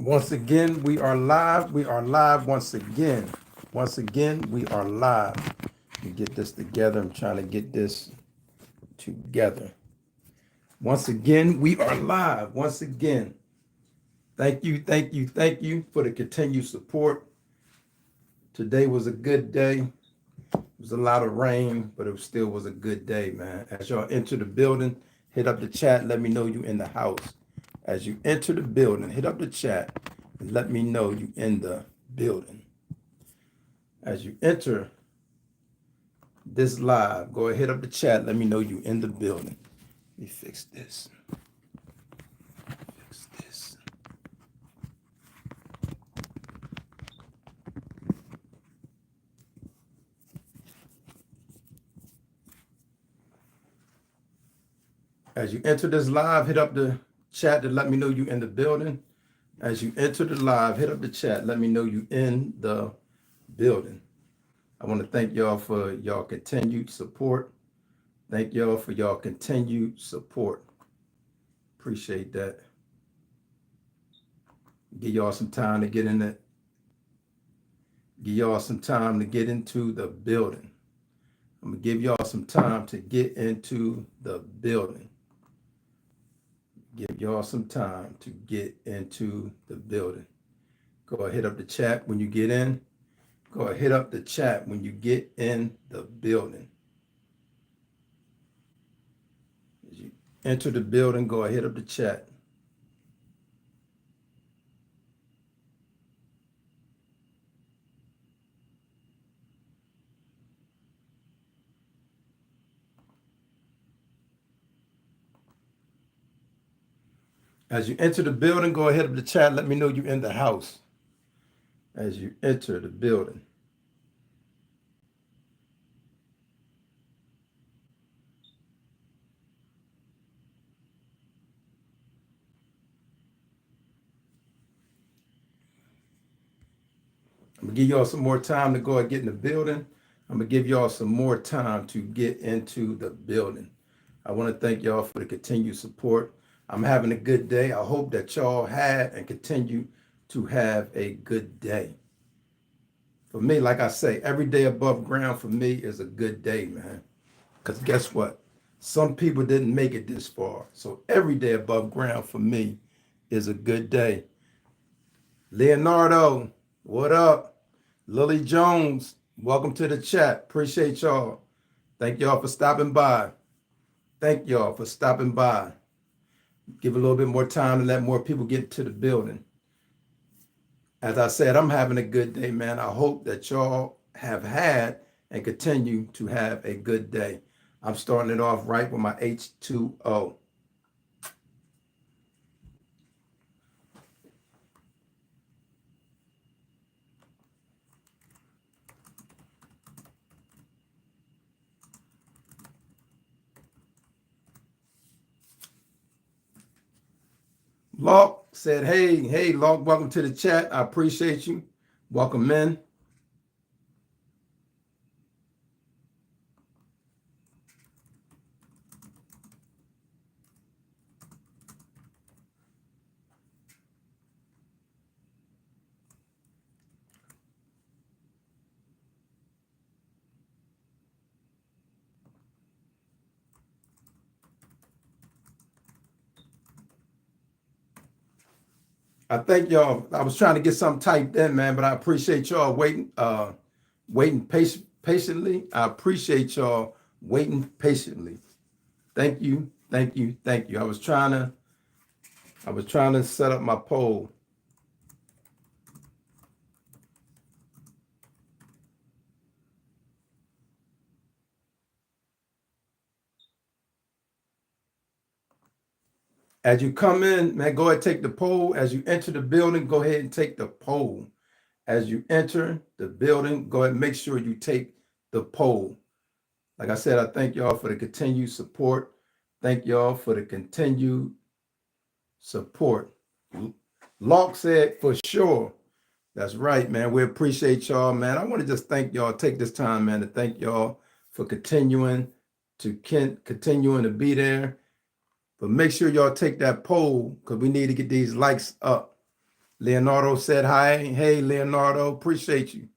Once again, we are live. We are live once again. Once again, we are live. Let me get this together. I'm trying to get this together. Once again, we are live. Once again, thank you for the continued support. Today was a good day. It was a lot of rain, but it still was a good day, man. As y'all enter the building, hit up the chat. Let me know you in the house. As you enter the building, hit up the chat and let me know you in the building. As you enter this live, go ahead, hit up the chat. Let me know you in the building. Let me fix this. Fix this. As you enter this live, hit up the chat to let me know you in the building. As you enter the live, hit up the chat. Let me know you in the building. I want to thank y'all for y'all continued support. Thank y'all for y'all continued support. Appreciate that. Give y'all some time to get in it. Give y'all some time to get into the building. I'm going to give y'all some time to get into the building. Give y'all some time to get into the building. Go ahead, hit up the chat when you get in. Go ahead, hit up the chat when you get in the building. As you enter the building, go ahead, hit up the chat. As you enter the building, go ahead up the chat. Let me know you're in the house. As you enter the building. I'm going to give y'all some more time to go and get in the building. I'm going to give y'all some more time to get into the building. I want to thank y'all for the continued support. I'm having a good day. I hope that y'all had and continue to have a good day. For me, like I say, every day above ground for me is a good day, man. Because guess what? Some people didn't make it this far. So every day above ground for me is a good day. Leonardo, what up? Lily Jones, welcome to the chat. Appreciate y'all. Thank y'all for stopping by. Thank y'all for stopping by. Give a little bit more time to let more people get to the building. As I said, I'm having a good day, man. I hope that y'all have had and continue to have a good day. I'm starting it off right with my H2O. Locke said, hey, Locke, welcome to the chat. I appreciate you. Welcome in. I thank y'all. I was trying to get something typed in, man, but I appreciate y'all waiting patiently. I appreciate y'all waiting patiently. Thank you. I was trying to set up my poll. As you come in, man, go ahead and take the poll. As you enter the building, go ahead and take the poll. As you enter the building, go ahead and make sure you take the poll. Like I said, I thank y'all for the continued support. Thank y'all for the continued support. Locke said, for sure. That's right, man. We appreciate y'all, man. I want to just thank y'all. Take this time, man, to thank y'all for continuing to be there. But make sure y'all take that poll because we need to get these likes up. Leonardo said hi. Hey, Leonardo, appreciate you.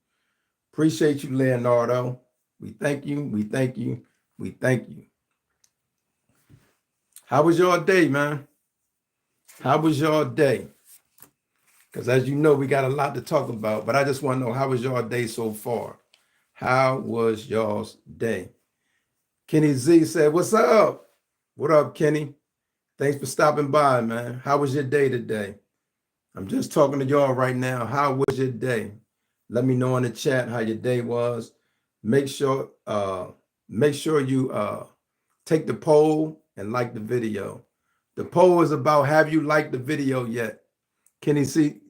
Appreciate you, Leonardo. We thank you. We thank you. We thank you. How was your day, man? How was your day? Because as you know, we got a lot to talk about, but I just want to know, how was your day so far? How was y'all's day? Kenny Z said, what's up? What up, Kenny? Thanks for stopping by, man. How was your day today? I'm just talking to y'all right now. How was your day? Let me know in the chat how your day was. Make sure you take the poll and like the video. The poll is about, have you liked the video yet? Kenny Z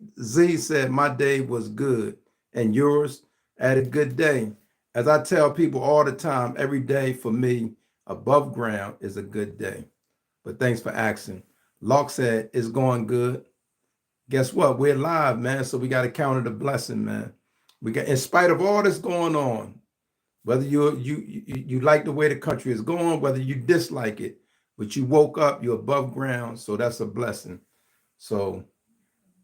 said, my day was good. And yours? Had a good day. As I tell people all the time, every day for me above ground is a good day. But thanks for asking. Locke said, it's going good. Guess what? We're live, man. So we got to count it a blessing, man. We got, in spite of all this going on, whether you like the way the country is going, whether you dislike it, but you woke up, you're above ground. So that's a blessing. So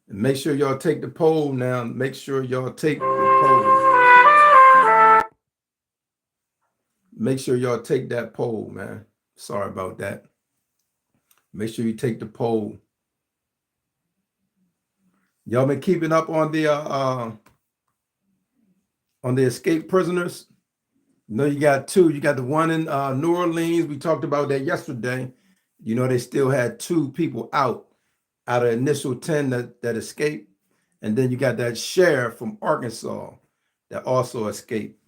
make sure y'all take the poll now. Make sure y'all take the poll. Make sure y'all take that poll, man. Sorry about that. Make sure you take the poll. Y'all been keeping up on the escaped prisoners? You know, you got two. You got the one in New Orleans. We talked about that yesterday. You know, they still had 2 people out of initial 10 that escaped. And then you got that sheriff from Arkansas that also escaped.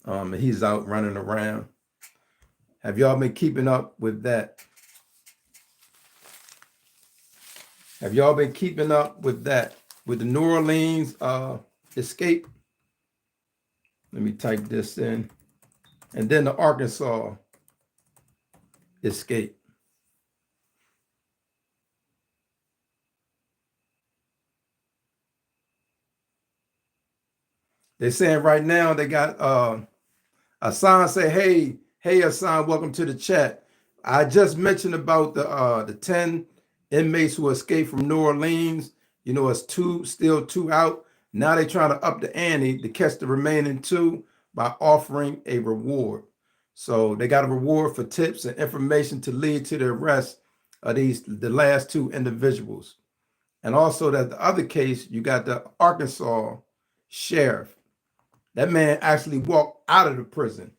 And he's out running around. Have y'all been keeping up with that? Have y'all been keeping up with that? With the New Orleans escape? Let me type this in. And then the Arkansas escape. They're saying right now they got Hassan say, hey Hassan, welcome to the chat. I just mentioned about the 10 inmates who escaped from New Orleans. You know, it's still two out. Now they're trying to up the ante to catch the remaining 2 by offering a reward. So they got a reward for tips and information to lead to the arrest of the last 2 individuals. And also that the other case, you got the Arkansas sheriff. That man actually walked out of the prison.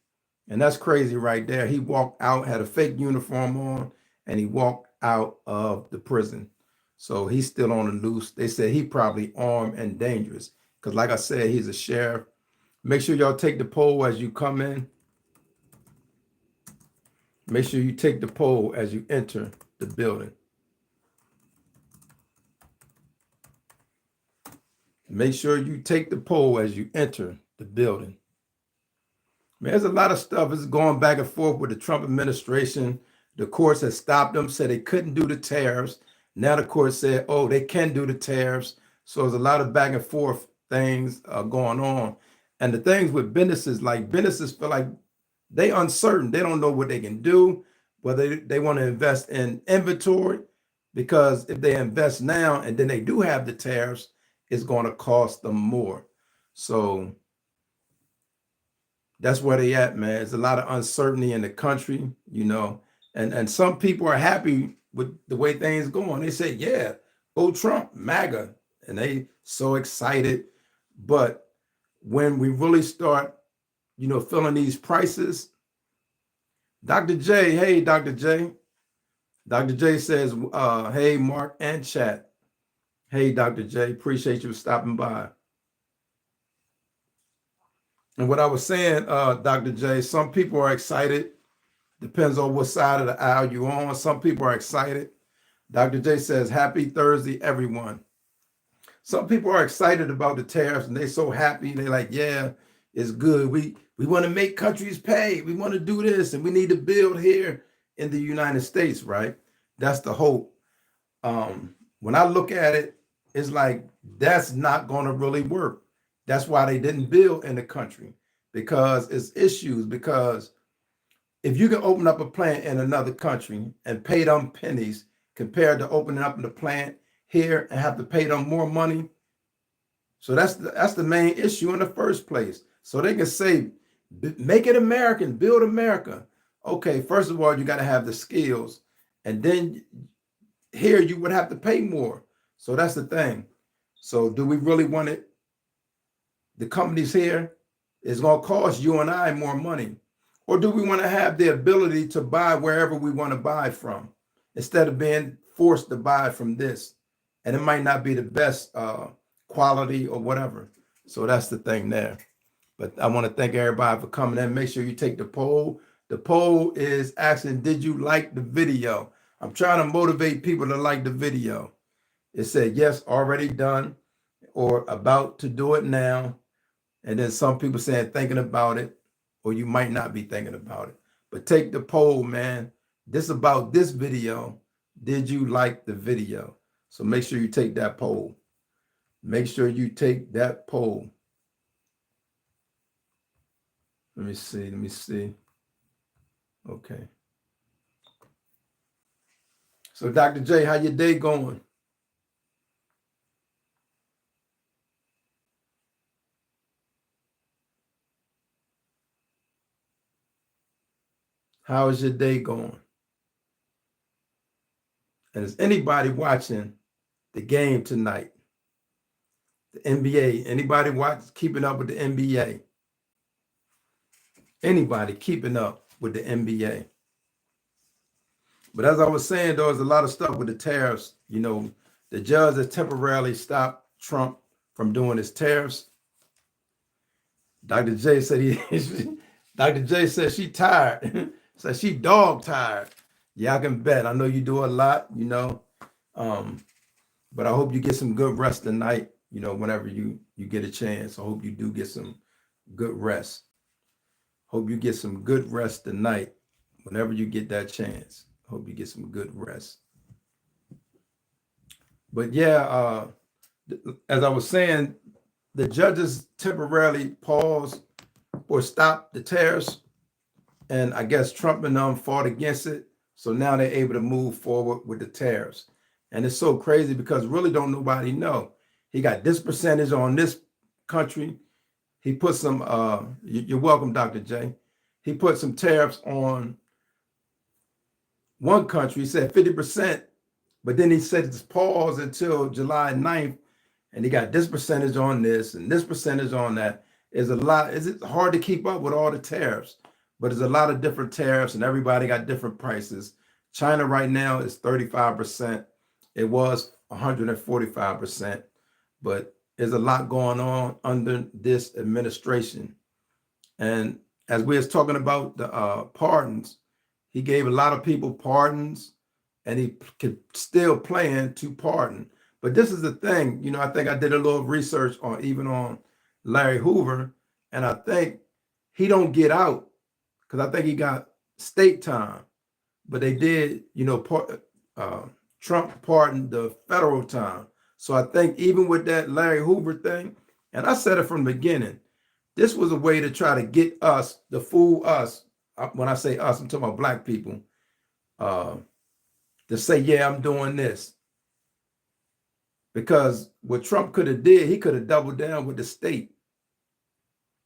And that's crazy right there. He walked out, had a fake uniform on, and he walked out of the prison. So he's still on the loose. They said he probably armed and dangerous. Because like I said, he's a sheriff. Make sure y'all take the poll as you come in. Make sure you take the poll as you enter the building. Make sure you take the poll as you enter the building. Man, there's a lot of stuff is going back and forth with the Trump administration. The courts have stopped them, said they couldn't do the tariffs. Now the court said, oh, they can do the tariffs. So there's a lot of back and forth things going on. And the things with businesses, like businesses feel like they uncertain. They don't know what they can do, whether they want to invest in inventory, because if they invest now and then they do have the tariffs, it's going to cost them more. So that's where they at, man. There's a lot of uncertainty in the country, you know, and some people are happy with the way things going. They say, yeah, go Trump, MAGA, and they so excited. But when we really start, you know, feeling these prices, Dr. J, hey, Dr. J. Dr. J says, hey, Mark and chat. Hey, Dr. J, appreciate you stopping by. And what I was saying, Dr. J, some people are excited. Depends on what side of the aisle you're on. Some people are excited. Dr. J says, happy Thursday, everyone. Some people are excited about the tariffs and they're so happy. They're like, yeah, it's good. We want to make countries pay. We want to do this and we need to build here in the United States, right? That's the hope. When I look at it, it's like, that's not going to really work. That's why they didn't build in the country, because it's issues. Because if you can open up a plant in another country and pay them pennies compared to opening up the plant here and have to pay them more money. So that's the main issue in the first place. So they can say, make it American, build America. Okay, first of all, you got to have the skills. And then here you would have to pay more. So that's the thing. So do we really want it? The companies here is going to cost you and I more money. Or do we want to have the ability to buy wherever we want to buy from instead of being forced to buy from this? And it might not be the best quality or whatever. So that's the thing there. But I want to thank everybody for coming in. Make sure you take the poll. The poll is asking, did you like the video? I'm trying to motivate people to like the video. It said, yes, already done, or about to do it now. And then some people saying thinking about it, or you might not be thinking about it. But take the poll, man. This about this video. Did you like the video? So make sure you take that poll. Make sure you take that poll. Let me see. Okay. So Dr. J, how your day going? How is your day going? And is anybody watching the game tonight? The NBA, anybody keeping up with the NBA? Anybody keeping up with the NBA? But as I was saying, there's a lot of stuff with the tariffs. You know, the judge has temporarily stopped Trump from doing his tariffs. Dr. J said Dr. J said she tired. Said she dog tired. Yeah, I can bet. I know you do a lot, you know. But I hope you get some good rest tonight, you know, whenever you get a chance. I hope you do get some good rest. Hope you get some good rest tonight whenever you get that chance. Hope you get some good rest. But yeah, as I was saying, the judges temporarily paused or stopped the tariffs. And I guess Trump and them fought against it. So now they're able to move forward with the tariffs. And it's so crazy because really don't nobody know. He got this percentage on this country. He put some, you're welcome, Dr. J. He put some tariffs on one country. He said 50%, but then he said it's pause until July 9th. And he got this percentage on this and this percentage on that. Is a lot. Is it hard to keep up with all the tariffs? But there's a lot of different tariffs and everybody got different prices. China right now is 35%. It was 145%. But there's a lot going on under this administration. And as we was talking about the pardons, he gave a lot of people pardons and he could still plan to pardon. But this is the thing, you know, I think I did a little research on even on Larry Hoover, and I think he don't get out because I think he got state time, but they did, you know, Trump pardoned the federal time. So I think even with that Larry Hoover thing, and I said it from the beginning, this was a way to try to get us, to fool us. When I say us, I'm talking about black people, to say, yeah, I'm doing this. Because what Trump could have did, he could have doubled down with the state.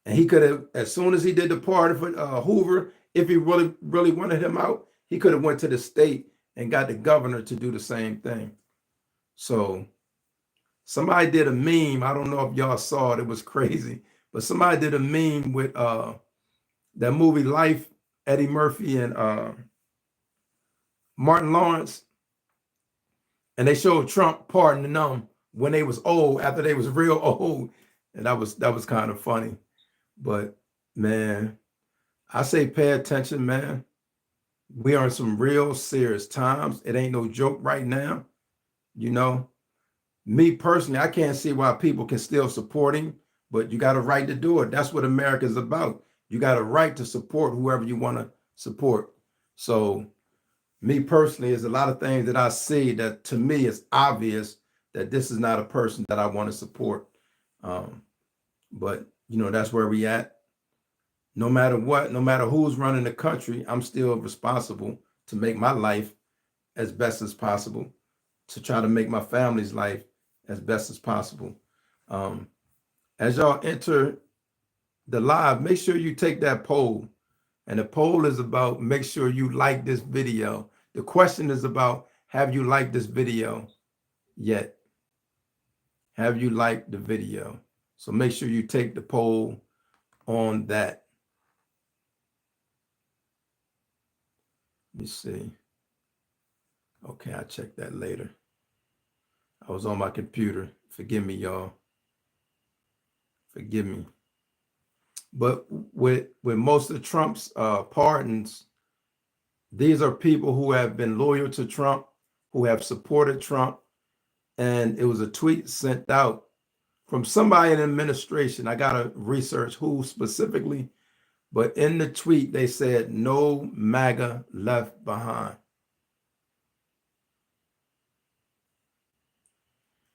And he could have, as soon as he did the pardon for Hoover, if he really wanted him out, he could have went to the state and got the governor to do the same thing. So somebody did a meme. I don't know if y'all saw it. It was crazy. But somebody did a meme with that movie Life, Eddie Murphy and Martin Lawrence. And they showed Trump pardoning them when they was old, after they was real old. And that was kind of funny. But man, I say pay attention, man. We are in some real serious times. It ain't no joke right now. You know, me personally, I can't see why people can still support him, but you got a right to do it. That's what America's about. You got a right to support whoever you want to support. So me personally, there's a lot of things that I see that to me is obvious that this is not a person that I want to support. But you know, that's where we at. No matter what, no matter who's running the country, I'm still responsible to make my life as best as possible. to try to make my family's life as best as possible. As y'all enter the live, make sure you take that poll. And the poll is about, make sure you like this video. The question is about, have you liked this video yet? Have you liked the video? So make sure you take the poll on that. Let me see. Okay, I'll check that later. I was on my computer. Forgive me, y'all. Forgive me. But with most of Trump's pardons, these are people who have been loyal to Trump, who have supported Trump. And it was a tweet sent out from somebody in administration. I got to research who specifically, but in the tweet, they said, no MAGA left behind.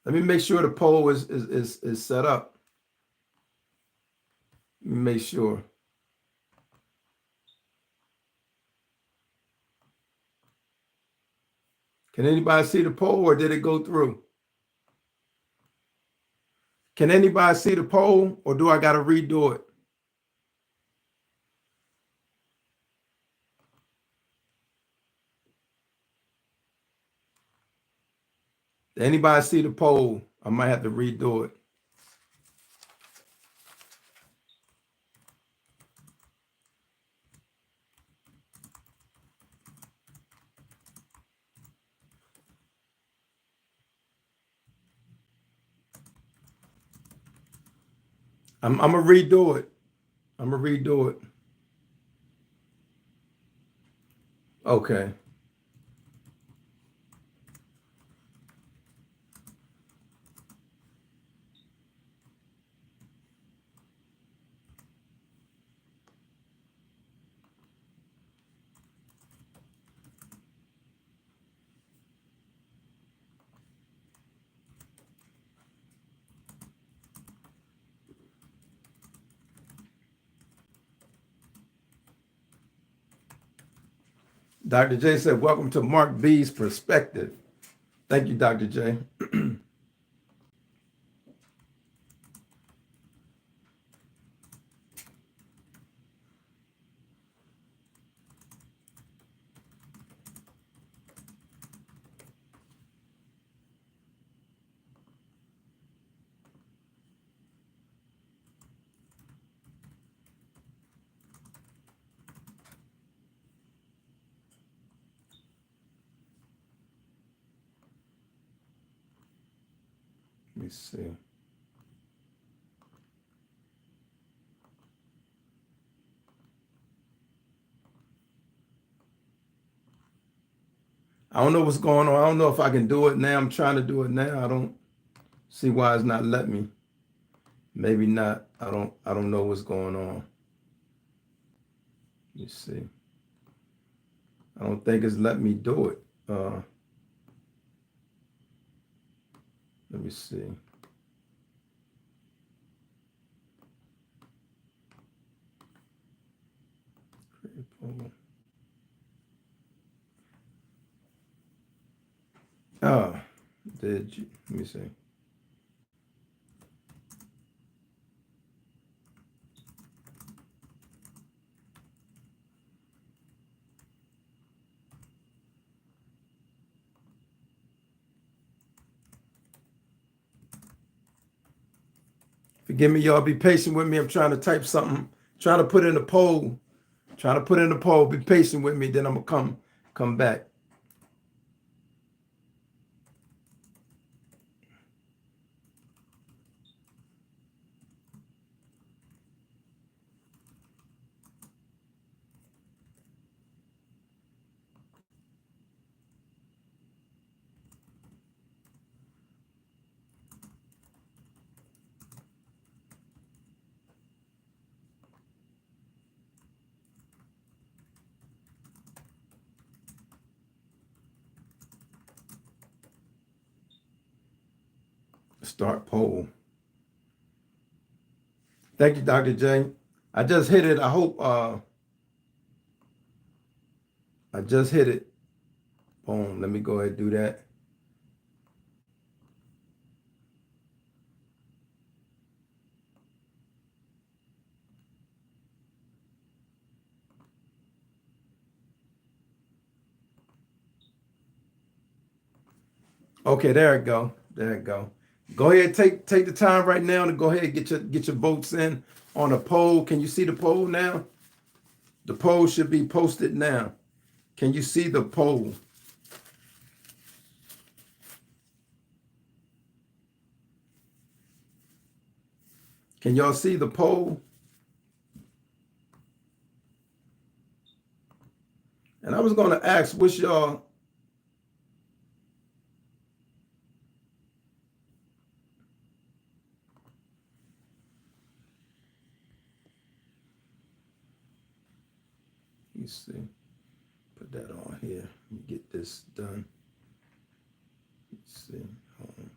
Let me make sure the poll is set up. Let me make sure. Can anybody see the poll, or did it go through? Can anybody see the poll, or do I got to redo it? Did anybody see the poll? I might have to redo it. I'm gonna redo it. I'm gonna redo it. Okay. Dr. J said, welcome to Mark B's Perspective. Thank you, Dr. J. Let me see. I don't know what's going on. I don't know if I can do it now. I'm trying to do it now. I don't see why it's not letting me. Maybe not. I don't know what's going on. Let me see. I don't think it's letting me do it. Let me see. Oh, did you? Let me see. Forgive me, y'all. Be patient with me. I'm trying to type something. Trying to put in a poll. Trying to put in a poll. Be patient with me. Then I'm gonna come back. Start poll. Thank you, Dr. J. I just hit it. I hope I just hit it. Boom. Let me go ahead and do that. Okay, there it go. There it go. Go ahead, take the time right now to go ahead and get your votes in on a poll. Can you see the poll now? The poll should be posted now. Can you see the poll? Can y'all see the poll? And I was going to ask, which y'all, you see, put that on here. Let me get this done. Let's see. Hold on.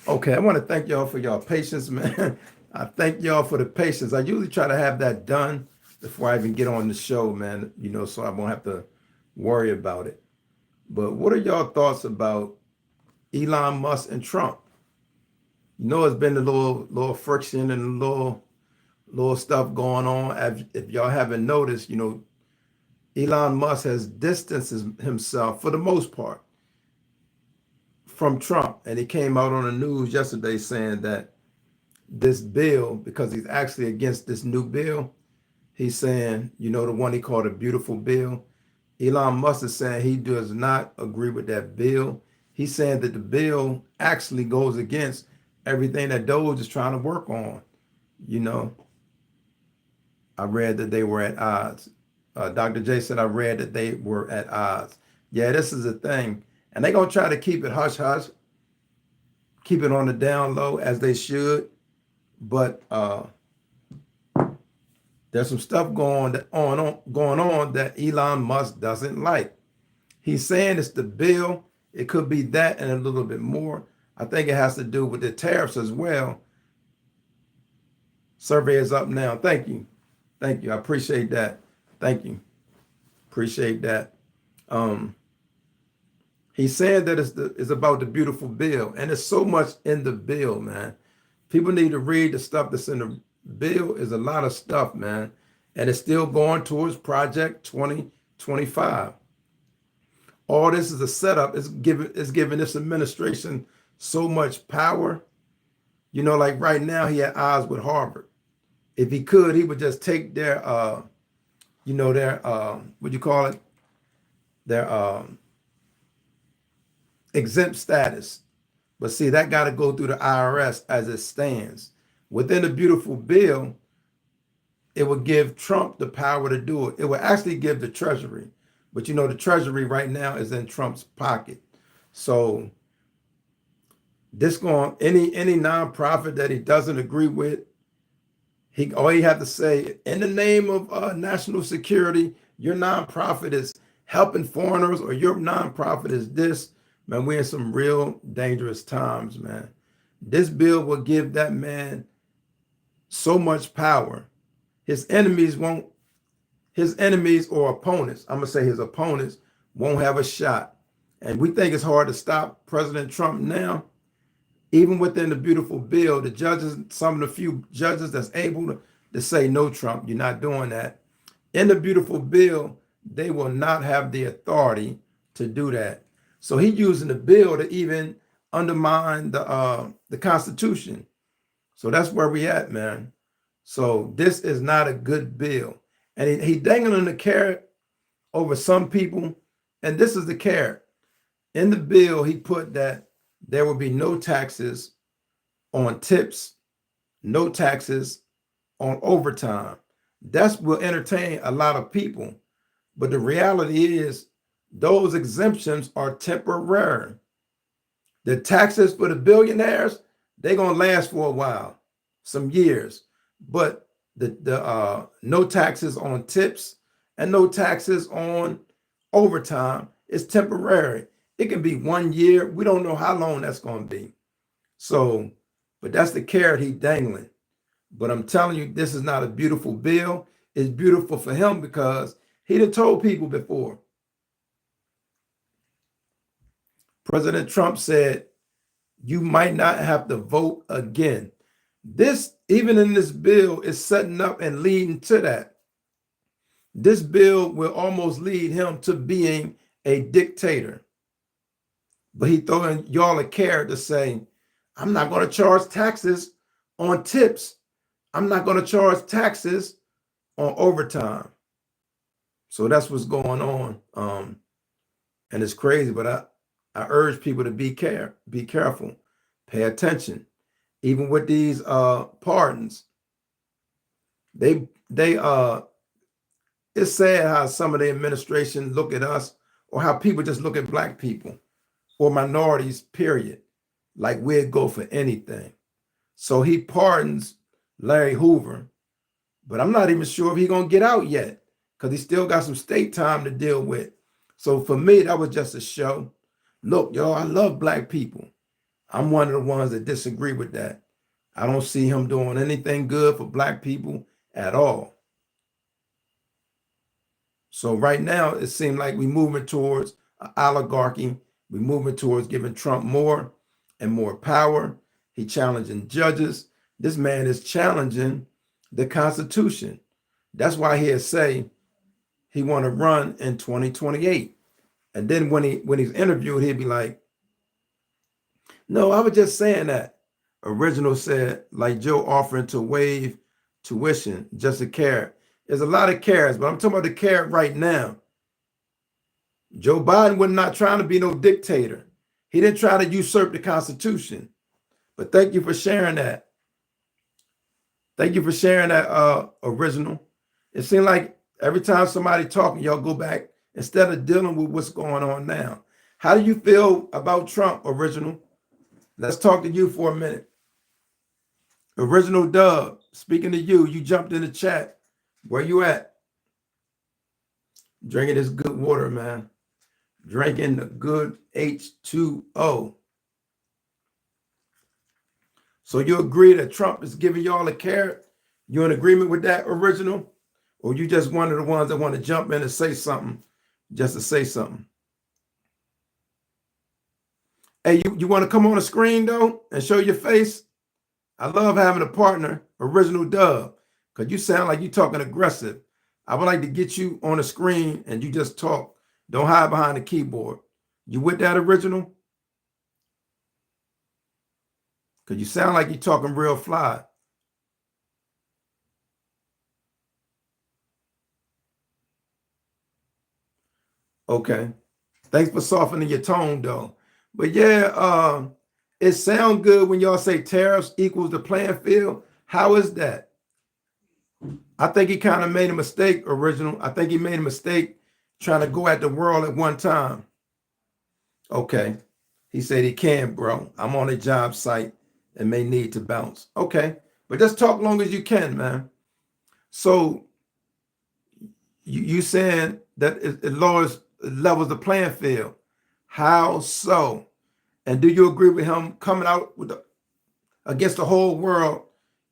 Okay, I want to thank y'all for y'all patience, man. I thank y'all for the patience. I usually try to have that done before I even get on the show, man, so I won't have to worry about it. But what are y'all thoughts about Elon Musk and Trump? It's been a little friction and a little stuff going on. If y'all haven't noticed, Elon Musk has distanced himself for the most part from Trump, and he came out on the news yesterday saying that this bill, because he's actually against this new bill, he's saying, the one he called a beautiful bill. Elon Musk is saying he does not agree with that bill. He's saying that the bill actually goes against everything that Doge is trying to work on. You know, I read that they were at odds. Dr. J said I read that they were at odds. Yeah, this is a thing. And they're going to try to keep it hush hush, keep it on the down low as they should. But there's some stuff going on that Elon Musk doesn't like. He's saying it's the bill. It could be that and a little bit more. I think it has to do with the tariffs as well. Survey is up now. Thank you. Thank you. I appreciate that. Thank you. Appreciate that. Um, he's saying that it's about the beautiful bill, and there's so much in the bill, man. People need to read the stuff that's in the bill. Is a lot of stuff, man, and it's still going towards Project 2025. All this is a setup. It's giving this administration so much power. Like right now, he had odds with Harvard. If he could, he would just take their, their, what do you call it? Their exempt status. But see, that got to go through the IRS as it stands. Within the beautiful bill, it would give Trump the power to do it. It would actually give the Treasury. But the Treasury right now is in Trump's pocket. So this going any nonprofit that he doesn't agree with, all he had to say, in the name of national security, your nonprofit is helping foreigners, or your nonprofit is this. Man, we're in some real dangerous times, man. This bill will give that man so much power. His enemies or opponents, I'm gonna say his opponents, won't have a shot. And we think it's hard to stop President Trump now. Even within the beautiful bill, the judges, some of the few judges that's able to say, no, Trump, you're not doing that. In the beautiful bill, they will not have the authority to do that. So he's using the bill to even undermine the Constitution. So that's where we at, man. So this is not a good bill. And he dangling the carrot over some people. And this is the carrot. In the bill, he put that there will be no taxes on tips, no taxes on overtime. That will entertain a lot of people. But the reality is those exemptions are temporary. The taxes for the billionaires, they're going to last for a while, some years. But the no taxes on tips and no taxes on overtime is temporary. It can be 1 year. We don't know how long that's going to be. So, but that's the carrot he's dangling. But I'm telling you, this is not a beautiful bill. It's beautiful for him because He done told people before. President Trump said, you might not have to vote again. This, even in this bill, is setting up and leading to that. This bill will almost lead him to being a dictator. But he throwing y'all a carrot to say, I'm not going to charge taxes on tips. I'm not going to charge taxes on overtime. So that's what's going on. And it's crazy, but I urge people to be careful, pay attention. Even with these pardons, they it's sad how some of the administration look at us, or how people just look at black people or minorities, period, like we'd go for anything. So he pardons Larry Hoover, but I'm not even sure if he's gonna get out yet, because he still got some state time to deal with. So for me, that was just a show. Look, y'all, I love black people. I'm one of the ones that disagree with that. I don't see him doing anything good for black people at all. So right now, it seems like we're moving towards an oligarchy. We're moving towards giving Trump more and more power. He's challenging judges. This man is challenging the Constitution. That's why he'll say he want to run in 2028. And then when he's interviewed, he'll be like, no, I was just saying that. Original said, like Joe offering to waive tuition, just a carrot. There's a lot of carrots, but I'm talking about the carrot right now. Joe Biden was not trying to be no dictator. He didn't try to usurp the Constitution. But thank you for sharing that. Thank you for sharing that, Original. It seems like every time somebody talking, y'all go back instead of dealing with what's going on now. How do you feel about Trump, Original? Let's talk to you for a minute. Original Dub, speaking to you, you jumped in the chat. Where you at? Drinking this good water, man. Drinking the good H2O. So you agree that Trump is giving y'all a carrot? You in agreement with that, Original? Or you just one of the ones that want to jump in and say something just to say something? Hey, you want to come on the screen, though, and show your face? I love having a partner, Original Dub, because you sound like you're talking aggressive. I would like to get you on the screen and you just talk. Don't hide behind the keyboard. You with that, Original? Because you sound like you're talking real fly. Okay. Thanks for softening your tone, though. But yeah, it sounds good when y'all say tariffs equals the playing field. How is that? I think he kind of made a mistake, Original. I think he made a mistake trying to go at the world at one time. Okay. He said he can, bro. I'm on a job site and may need to bounce. Okay. But just talk long as you can, man. So you saying that it levels the playing field. How so? And do you agree with him coming out with against the whole world?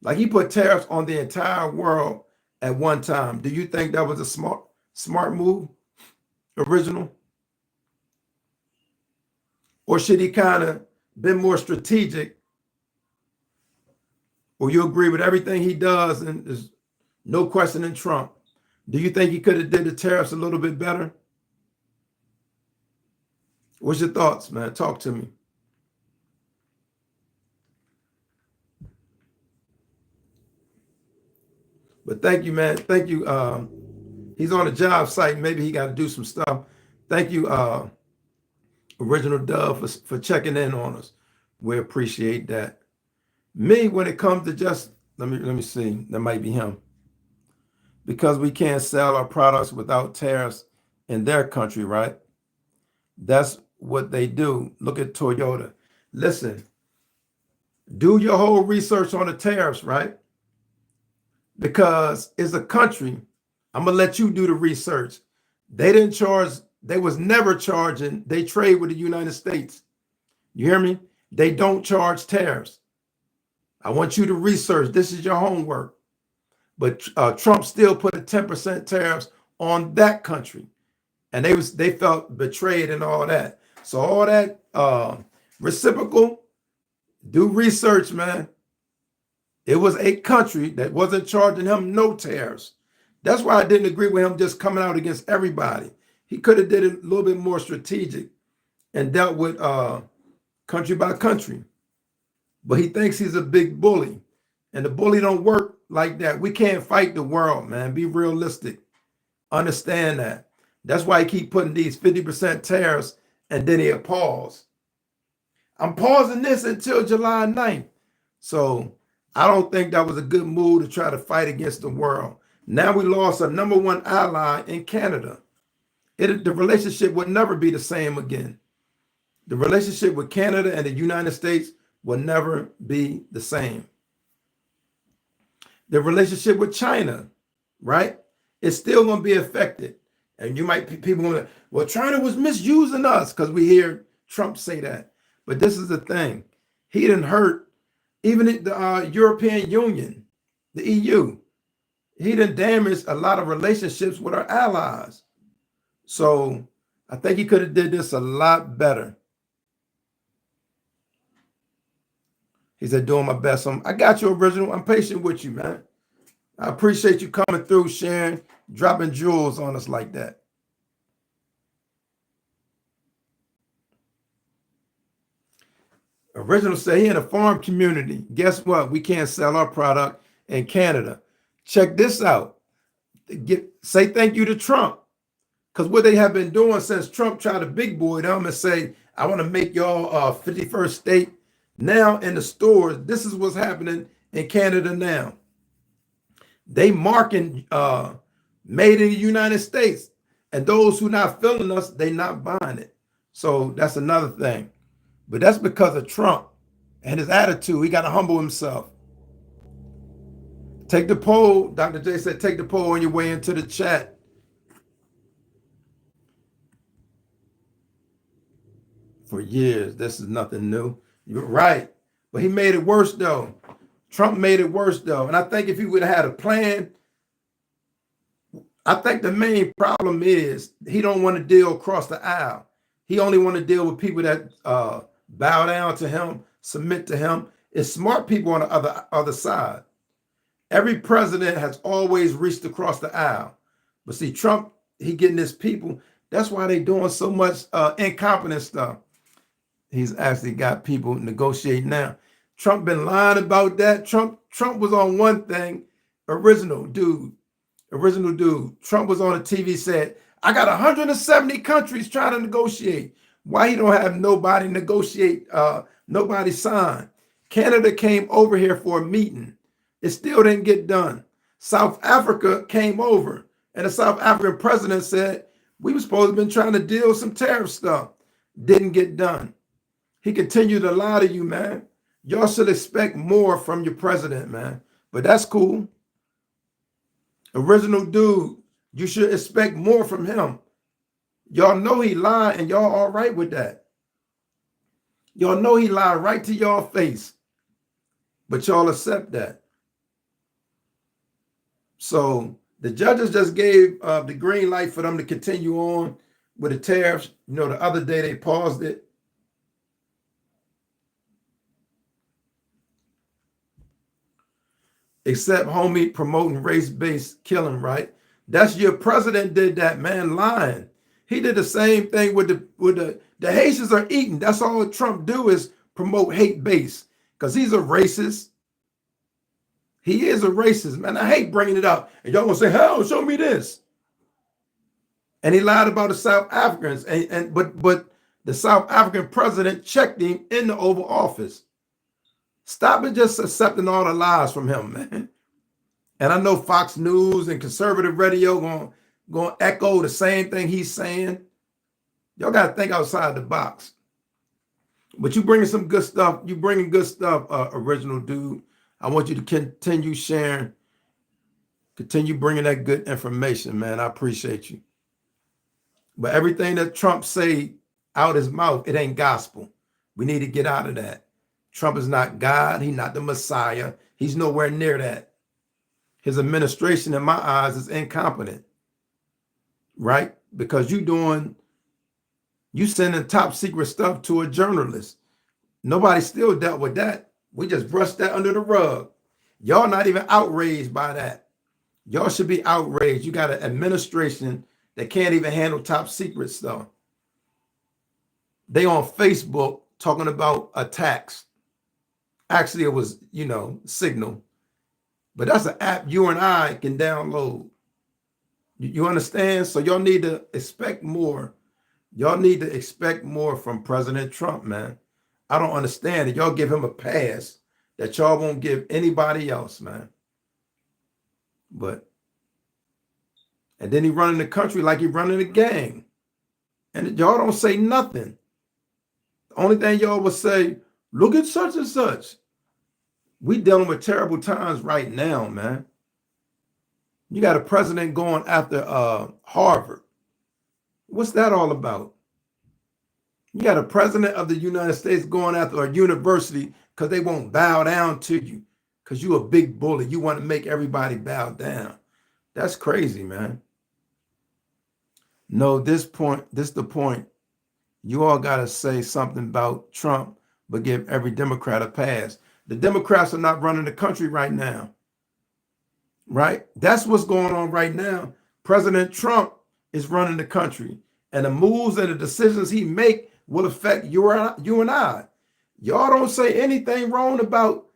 Like he put tariffs on the entire world at one time. Do you think that was a smart move, Original? Or should he kind of been more strategic? Or you agree with everything he does and there's no question in Trump? Do you think he could have did the tariffs a little bit better? What's your thoughts, man? Talk to me. But thank you, man. Thank you. He's on a job site. Maybe he got to do some stuff. Thank you, Original Dove, for checking in on us. We appreciate that. Me, when it comes to just, let me see. That might be him. Because we can't sell our products without tariffs in their country, right? That's what they do. Look at Toyota. Listen, do your whole research on the tariffs, right? Because it's a country. I'm gonna let you do the research. They didn't charge, they was never charging, they trade with the United States. You hear me? They don't charge tariffs. I want you to research. This is your homework. But Trump still put a 10% tariffs on that country. And they felt betrayed and all that. So all that reciprocal, do research, man. It was a country that wasn't charging him no tariffs. That's why I didn't agree with him just coming out against everybody. He could have did it a little bit more strategic and dealt with country by country. But he thinks he's a big bully. And the bully don't work like that. We can't fight the world, man. Be realistic. Understand that. That's why he keep putting these 50% tariffs and then he'll pause. I'm pausing this until July 9th. So I don't think that was a good move to try to fight against the world. Now we lost a #1 ally in Canada. The relationship would never be the same again. The relationship with Canada and the United States will never be the same. The relationship with China, right? It's still going to be affected. And you might, people going to, well, China was misusing us, because we hear Trump say that. But this is the thing. He didn't hurt even the European Union, the EU. He didn't damage a lot of relationships with our allies. So I think he could have did this a lot better. He said, doing my best. I got you, Original. I'm patient with you, man. I appreciate you coming through, sharing, dropping jewels on us like that. Original said he in a farm community. Guess what? We can't sell our product in Canada. Check this out. Say thank you to Trump. Because what they have been doing since Trump tried to big boy them and say, I want to make y'all 51st state. Now in the stores, this is what's happening in Canada now. They marking made in the United States. And those who not feeling us, they not buying it. So that's another thing. But that's because of Trump and his attitude. He got to humble himself. Take the poll. Dr. J said, take the poll on your way into the chat. For years, this is nothing new. You're right. But he made it worse, though. Trump made it worse, though. And I think if he would have had a plan, I think the main problem is he don't want to deal across the aisle. He only want to deal with people that bow down to him, submit to him. It's smart people on the other side. Every president has always reached across the aisle. But see, Trump, he getting his people. That's why they doing so much incompetent stuff. He's actually got people negotiating now. Trump been lying about that. Trump was on one thing. Original dude. Trump was on the TV, said, I got 170 countries trying to negotiate. Why he don't have nobody negotiate, nobody sign? Canada came over here for a meeting. It still didn't get done. South Africa came over, and the South African president said, we were supposed to have been trying to deal with some tariff stuff. Didn't get done. He continued to lie to you, man. Y'all should expect more from your president, man. But that's cool. Original dude, you should expect more from him. Y'all know he lied, and y'all all right with that. Y'all know he lied right to y'all face. But y'all accept that. So the judges just gave the green light for them to continue on with the tariffs. You know, the other day they paused it. Except homie promoting race-based killing, right? That's your president did that, man, lying. He did the same thing with the Haitians are eating. That's all Trump do is promote hate base because he's a racist. He is a racist, man. I hate bringing it up. And y'all gonna say, hell, show me this. And he lied about the South Africans. But the South African president checked him in the Oval Office. Stop it just accepting all the lies from him, man. And I know Fox News and conservative radio going to echo the same thing he's saying. Y'all got to think outside the box. But you bringing some good stuff. You bringing good stuff, original dude. I want you to continue sharing. Continue bringing that good information, man. I appreciate you. But everything that Trump say out his mouth, it ain't gospel. We need to get out of that. Trump is not God. He's not the Messiah. He's nowhere near that. His administration, in my eyes, is incompetent. right? Because you sending top secret stuff to a journalist. Nobody still dealt with that. We just brushed that under the rug. Y'all not even outraged by that. Y'all should be outraged. You got an administration that can't even handle top secret stuff. They on Facebook talking about attacks. Actually, it was, Signal. But that's an app you and I can download. You understand? So y'all need to expect more. Y'all need to expect more from President Trump, man. I don't understand it. Y'all give him a pass that y'all won't give anybody else, man. And then he running the country like he running a gang. And y'all don't say nothing. The only thing y'all will say, look at such and such. We dealing with terrible times right now, man. You got a president going after Harvard. What's that all about? You got a president of the United States going after a university because they won't bow down to you because you a big bully. You want to make everybody bow down. That's crazy, man. No, this the point. You all got to say something about Trump, but give every Democrat a pass. The Democrats are not running the country right now, right? That's what's going on right now. President Trump is running the country, and the moves and the decisions he make will affect you and I. Y'all don't say anything wrong about,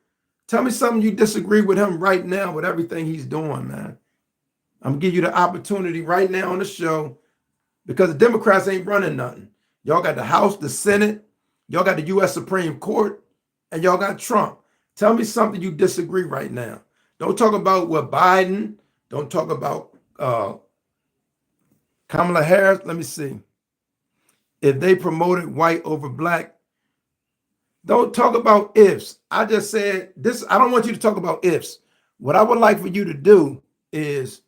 tell me something you disagree with him right now with everything he's doing, man. I'm gonna give you the opportunity right now on the show because the Democrats ain't running nothing. Y'all got the House, the Senate, y'all got the U.S. Supreme Court, and y'all got Trump. Tell me something you disagree right now. Don't talk about what Biden, don't talk about Kamala Harris. Let me see. If they promoted white over black, don't talk about ifs. I just said this. I don't want you to talk about ifs. What I would like for you to do is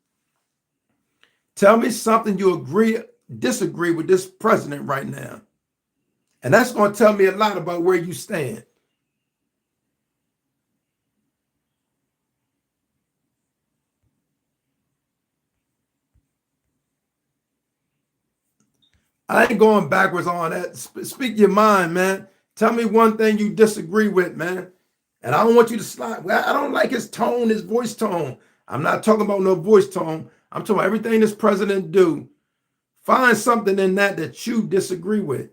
tell me something you disagree with this president right now. And that's going to tell me a lot about where you stand. I ain't going backwards on that. Speak your mind, man. Tell me one thing you disagree with, man. And I don't want you to slide. Well, I don't like his tone, his voice tone. I'm not talking about no voice tone. I'm talking about everything this president do. Find something in that you disagree with.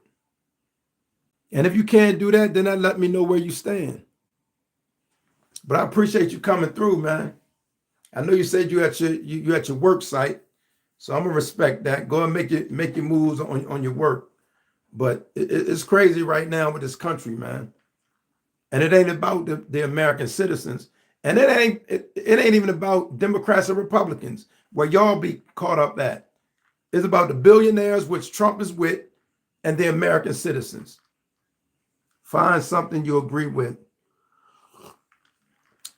And if you can't do that, then that let me know where you stand. But I appreciate you coming through, man. I know you said you at your work site, so I'm gonna respect that. Go and make your moves on your work. But it's crazy right now with this country, man. And it ain't about the American citizens. And it ain't even about Democrats or Republicans, where y'all be caught up at. It's about the billionaires, which Trump is with, and the American citizens. Find something you agree with.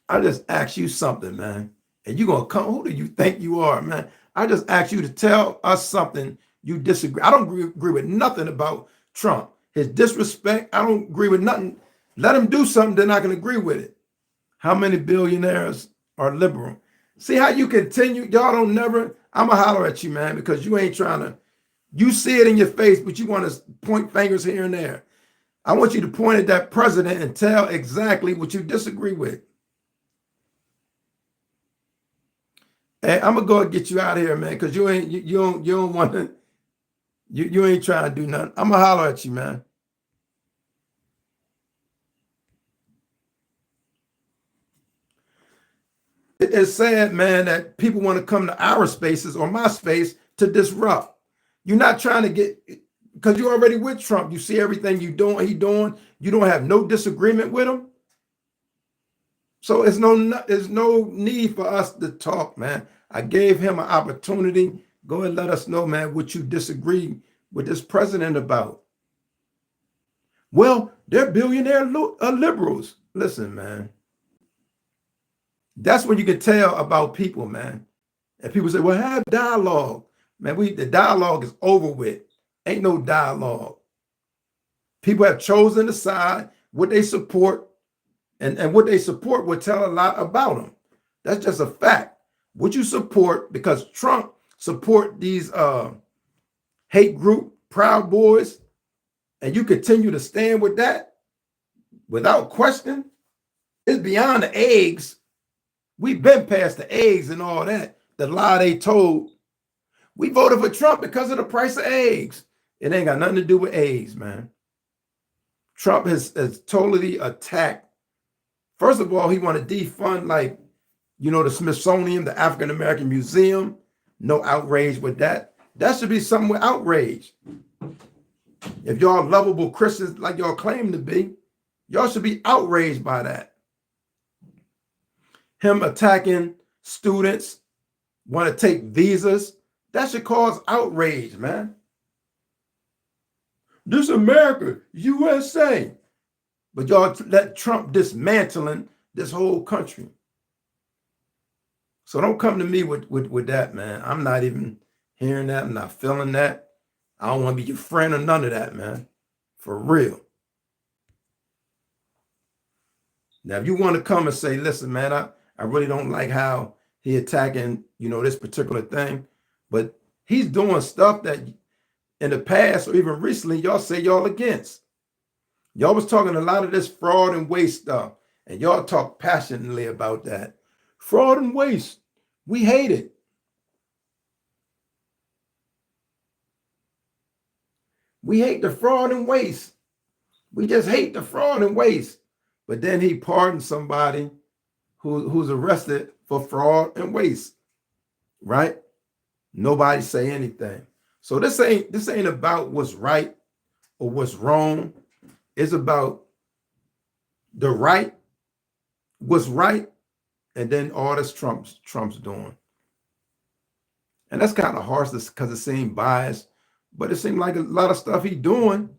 I just asked you something, man. And you're going to come, who do you think you are, man? I just asked you to tell us something you disagree. I don't agree with nothing about Trump. His disrespect, I don't agree with nothing. Let him do something, then I can agree with it. How many billionaires are liberal? See how you continue? Y'all don't never, I'm going to holler at you, man, because you ain't trying to, you see it in your face, but you want to point fingers here and there. I want you to point at that president and tell exactly what you disagree with. Hey, I'm gonna go and get you out of here, man, because you don't want to, you ain't trying to do nothing. I'm gonna holler at you, man. It's sad, man, that people want to come to our spaces or my space to disrupt. You're not trying to get, because you're already with Trump. You see everything he doing. You don't have no disagreement with him. So there's no need for us to talk, man. I gave him an opportunity. Go and let us know, man, what you disagree with this president about. Well, they're billionaire liberals. Listen, man. That's when you can tell about people, man. And people say, well, have dialogue. Man, the dialogue is over with. Ain't no dialogue. People have chosen the side, what they support, and what they support will tell a lot about them. That's just a fact. What you support, because Trump support these hate group Proud Boys, and you continue to stand with that without question, it's beyond the eggs. We've been past the eggs and all that. The lie they told. We voted for Trump because of the price of eggs. It ain't got nothing to do with eggs, man. Trump has totally attacked. First of all, he want to defund, like, the Smithsonian, the African American Museum. No outrage with that. That should be something with outrage. If y'all lovable Christians like y'all claim to be, y'all should be outraged by that. Him attacking students, want to take visas, that should cause outrage, man. This America, USA. But y'all let Trump dismantling this whole country. So don't come to me with that, man. I'm not even hearing that. I'm not feeling that. I don't want to be your friend or none of that, man. For real. Now, if you want to come and say, listen, man, I really don't like how he attacking, this particular thing, but he's doing stuff that in the past or even recently y'all say y'all against. Y'all was talking a lot of this fraud and waste stuff, and y'all talk passionately about that. Fraud and waste. We hate it. We hate the fraud and waste. We just hate the fraud and waste. But then he pardoned somebody who's arrested for fraud and waste, right? Nobody say anything. So this ain't about what's right or what's wrong. It's about the right, what's right, and then all this Trump's doing. And that's kind of harsh because it seemed biased, but it seemed like a lot of stuff he's doing.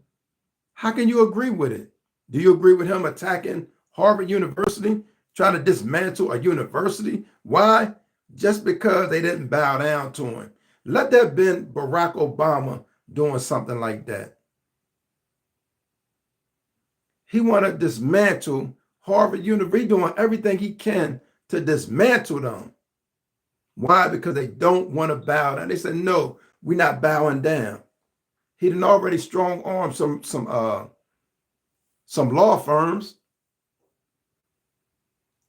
How can you agree with it? Do you agree with him attacking Harvard University, trying to dismantle a university? Why? Just because they didn't bow down to him. Let that have been Barack Obama doing something like that. He want to dismantle Harvard University, doing everything he can to dismantle them. Why? Because they don't want to bow down. They said, no, we're not bowing down. He done already strong armed some law firms.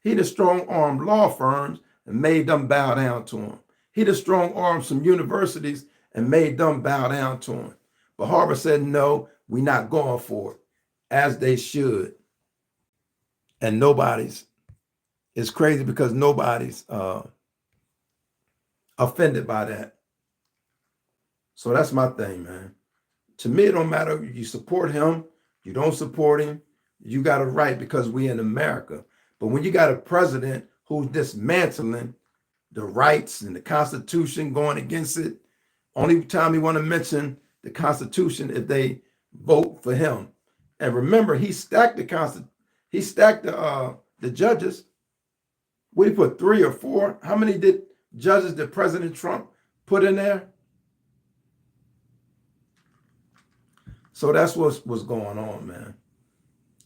He done strong armed law firms and made them bow down to him. He done strong armed some universities and made them bow down to him. But Harvard said, no, we're not going for it, as they should. And it's crazy because nobody's offended by that. So that's my thing, man. To me, it don't matter if you support him, you don't support him, you got a right because we in America. But when you got a president who's dismantling the rights and the Constitution, going against it, only time he want to mention the Constitution if they vote for him. And remember, he stacked the Constitution. He stacked the judges. What, he put 3 or 4? How many judges did President Trump put in there? So that's what's going on, man.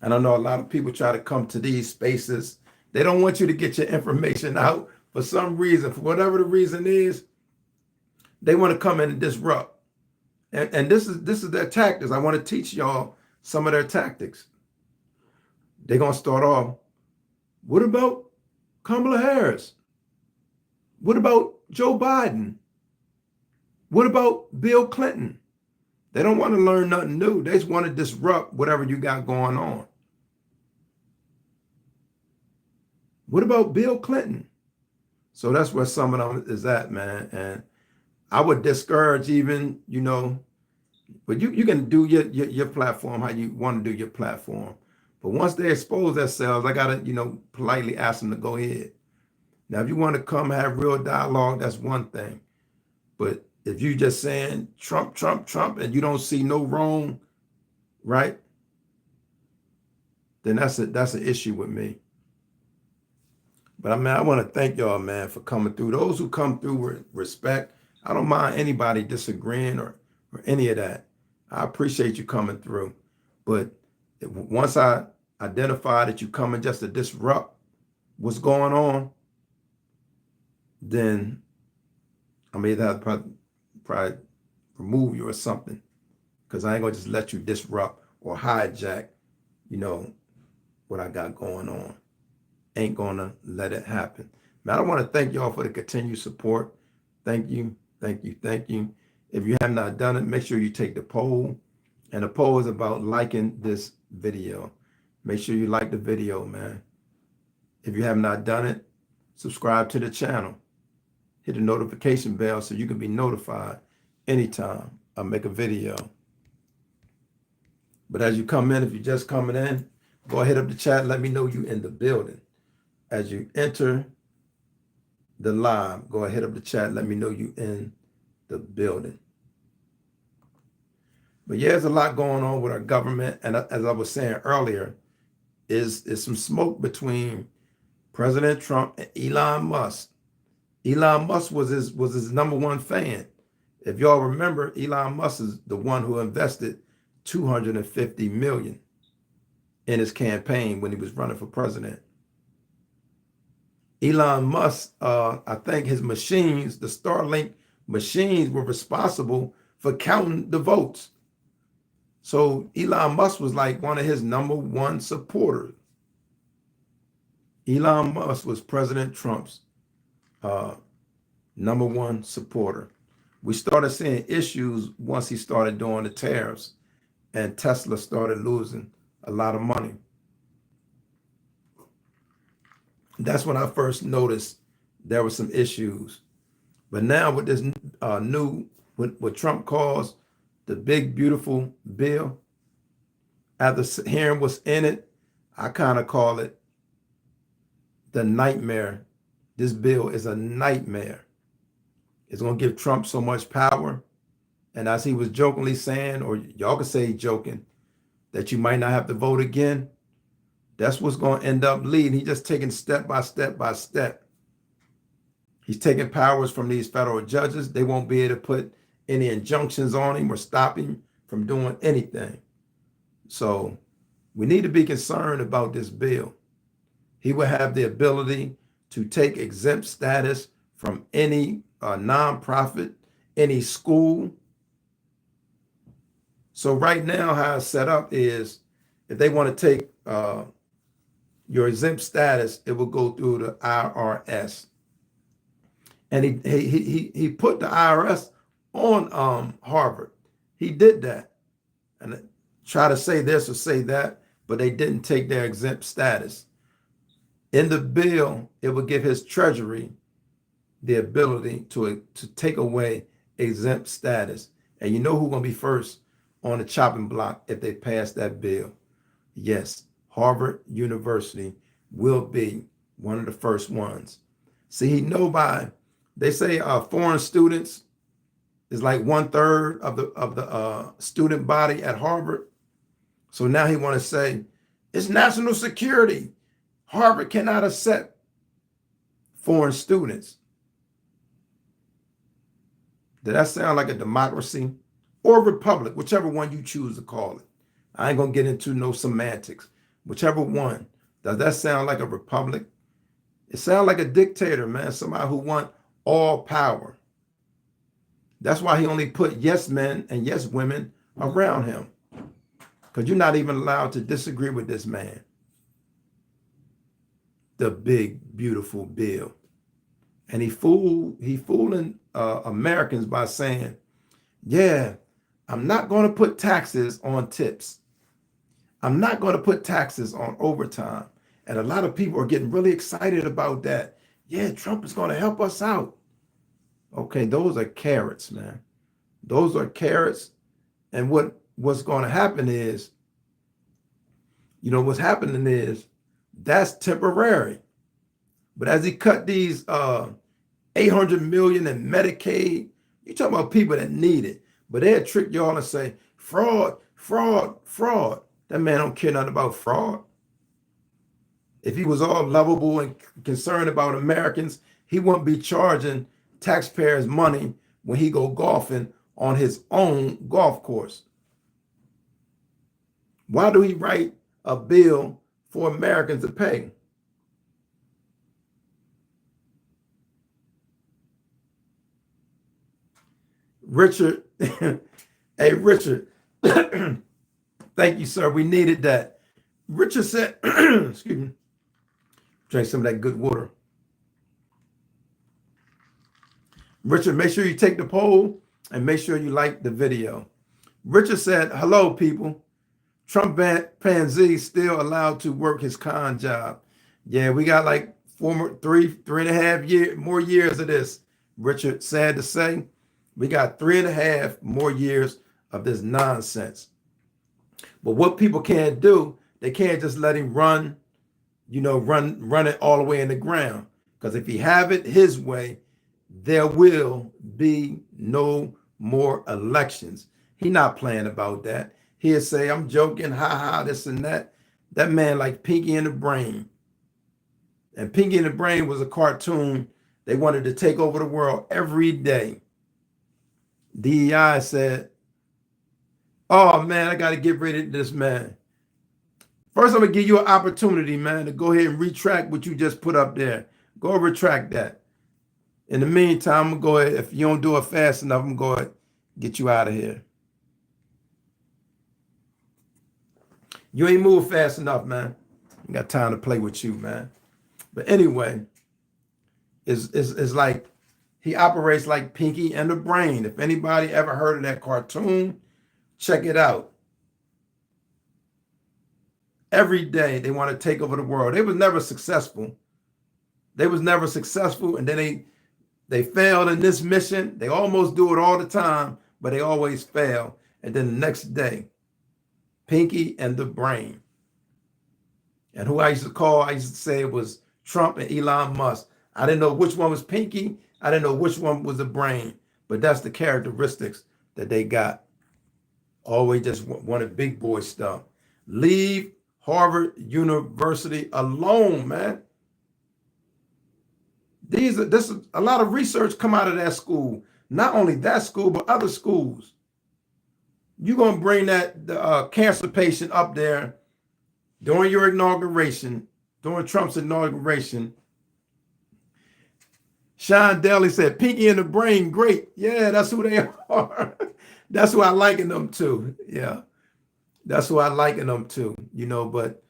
And I know a lot of people try to come to these spaces. They don't want you to get your information out for some reason, for whatever the reason is. They want to come in and disrupt. And this is their tactics. I want to teach y'all some of their tactics. They're going to start off, what about Kamala Harris? What about Joe Biden? What about Bill Clinton? They don't want to learn nothing new. They just want to disrupt whatever you got going on. What about Bill Clinton? So that's where some of them is at, man. And I would discourage even, but you can do your platform how you want to do your platform. But once they expose themselves, I got to, politely ask them to go ahead. Now, if you want to come have real dialogue, that's one thing. But if you just saying Trump, Trump, Trump, and you don't see no wrong, right? Then that's an issue with me. But I want to thank y'all, man, for coming through. Those who come through with respect, I don't mind anybody disagreeing or any of that. I appreciate you coming through. But once I identify that you coming just to disrupt what's going on, then I'm either have to probably remove you or something, because I ain't gonna just let you disrupt or hijack, you know, what I got going on. Ain't gonna let it happen. Man, I want to thank y'all for the continued support. Thank you, thank you, thank you. If you have not done it, make sure you take the poll. And the poll is about liking this video. Make sure you like the video, man. If you have not done it, subscribe to the channel. Hit the notification bell so you can be notified anytime I make a video. But as you come in, if you're just coming in, go ahead up the chat. Let me know you in the building. As you enter the live, go ahead up the chat. Let me know you in the building. But yeah, there's a lot going on with our government. And as I was saying earlier, is some smoke between President Trump and Elon Musk. Elon Musk was his #1 fan. If y'all remember, Elon Musk is the one who invested $250 million in his campaign when he was running for president. Elon Musk, I think his machines, the Starlink machines, were responsible for counting the votes. So Elon Musk was like one of his #1 supporters. Elon Musk was President Trump's #1 supporter. We started seeing issues once he started doing the tariffs and Tesla started losing a lot of money. That's when I first noticed there were some issues. But now with this new, what Trump calls the big, beautiful bill, after hearing what's in it, I kind of call it the nightmare. This bill is a nightmare. It's going to give Trump so much power. And as he was jokingly saying, or y'all could say joking, that you might not have to vote again. That's what's going to end up leading. He's just taking step by step by step. He's taking powers from these federal judges. They won't be able to put any injunctions on him or stop him from doing anything. So we need to be concerned about this bill. He will have the ability to take exempt status from any nonprofit, any school. So right now, how it's set up is if they want to take your exempt status, it will go through the IRS. And he put the IRS on Harvard. He did that. And try to say this or say that, but they didn't take their exempt status. In the bill, it would give his treasury the ability to take away exempt status. And you know who's going to be first on the chopping block if they pass that bill? Yes, Harvard University will be one of the first ones. See, he know by, they say foreign students is like 1/3 of the student body at Harvard. So now he want to say it's national security. Harvard cannot accept foreign students. Did that sound like a democracy or a republic, whichever one you choose to call it? I ain't gonna get into no semantics. Whichever one. Does that sound like a republic? It sounds like a dictator, man. Somebody who want all power. That's why he only put yes men and yes women around him. Because you're not even allowed to disagree with this man. The big, beautiful bill. And he fooling Americans by saying, yeah, I'm not going to put taxes on tips. I'm not going to put taxes on overtime. And a lot of people are getting really excited about that. Yeah, Trump is going to help us out. Okay, those are carrots, man. Those are carrots. And what's going to happen is, what's happening is that's temporary. But as he cut these 800 million in Medicaid, you talking about people that need it. But they'll trick y'all and say, fraud, fraud, fraud. That man don't care nothing about fraud. If he was all lovable and concerned about Americans, he wouldn't be charging taxpayers money when he go golfing on his own golf course. Why do he write a bill for Americans to pay? Richard, hey, Richard, thank you, sir. We needed that. Richard said, excuse me, drink some of that good water. Richard, make sure you take the poll and make sure you like the video. Richard said, hello, people. Trump panzee still allowed to work his con job. Yeah, we got like three and a half more years of this. Richard, sad to say, we got 3.5 more years of this nonsense. But what people can't do, they can't just let him run, run it all the way in the ground. Because if he have it his way, there will be no more elections. He not playing about that. He'll say, I'm joking, ha ha, this and that. That man like Pinky in the Brain. And Pinky in the Brain was a cartoon. They wanted to take over the world every day. DEI said, oh man, I got to get rid of this man. First, I'm going to give you an opportunity, man, to go ahead and retract what you just put up there. Go retract that. In the meantime, I'm going to go ahead. If you don't do it fast enough, I'm going to go ahead and get you out of here. You ain't moved fast enough, man. I got time to play with you, man. But anyway, it's like he operates like Pinky and the Brain. If anybody ever heard of that cartoon, check it out. Every day they want to take over the world. They was never successful. And then they failed in this mission. They almost do it all the time, but they always fail. And then the next day, Pinky and the Brain. And who I used to say it was Trump and Elon Musk. I didn't know which one was Pinky. I didn't know which one was the Brain. But that's the characteristics that they got. Always just wanted big boy stuff. Leave Harvard University alone, man. This is a lot of research come out of that school. Not only that school, but other schools. You're going to bring the cancer patient up there during your inauguration, during Trump's inauguration. Sean Daly said, Pinky and the Brain, great. Yeah, that's who they are. That's who I liken them to. Yeah, that's who I liken them to, but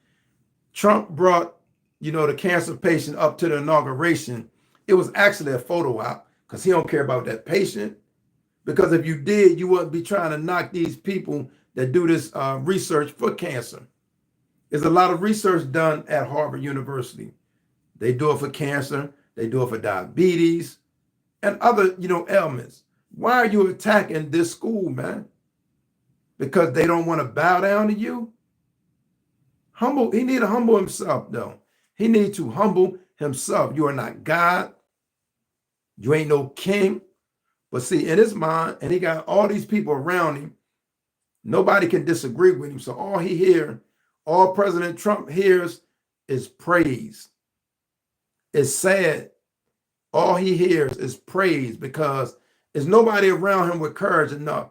Trump brought, the cancer patient up to the inauguration. It was actually a photo op because he don't care about that patient. Because if you did, you wouldn't be trying to knock these people that do this research for cancer. There's a lot of research done at Harvard University. They do it for cancer. They do it for diabetes and other, ailments. Why are you attacking this school, man? Because they don't want to bow down to you? He need to humble himself, though. He needs to humble himself. You are not God. You ain't no king. But see, in his mind, and he got all these people around him, nobody can disagree with him. So all President Trump hears is praise. It's sad. All he hears is praise because there's nobody around him with courage enough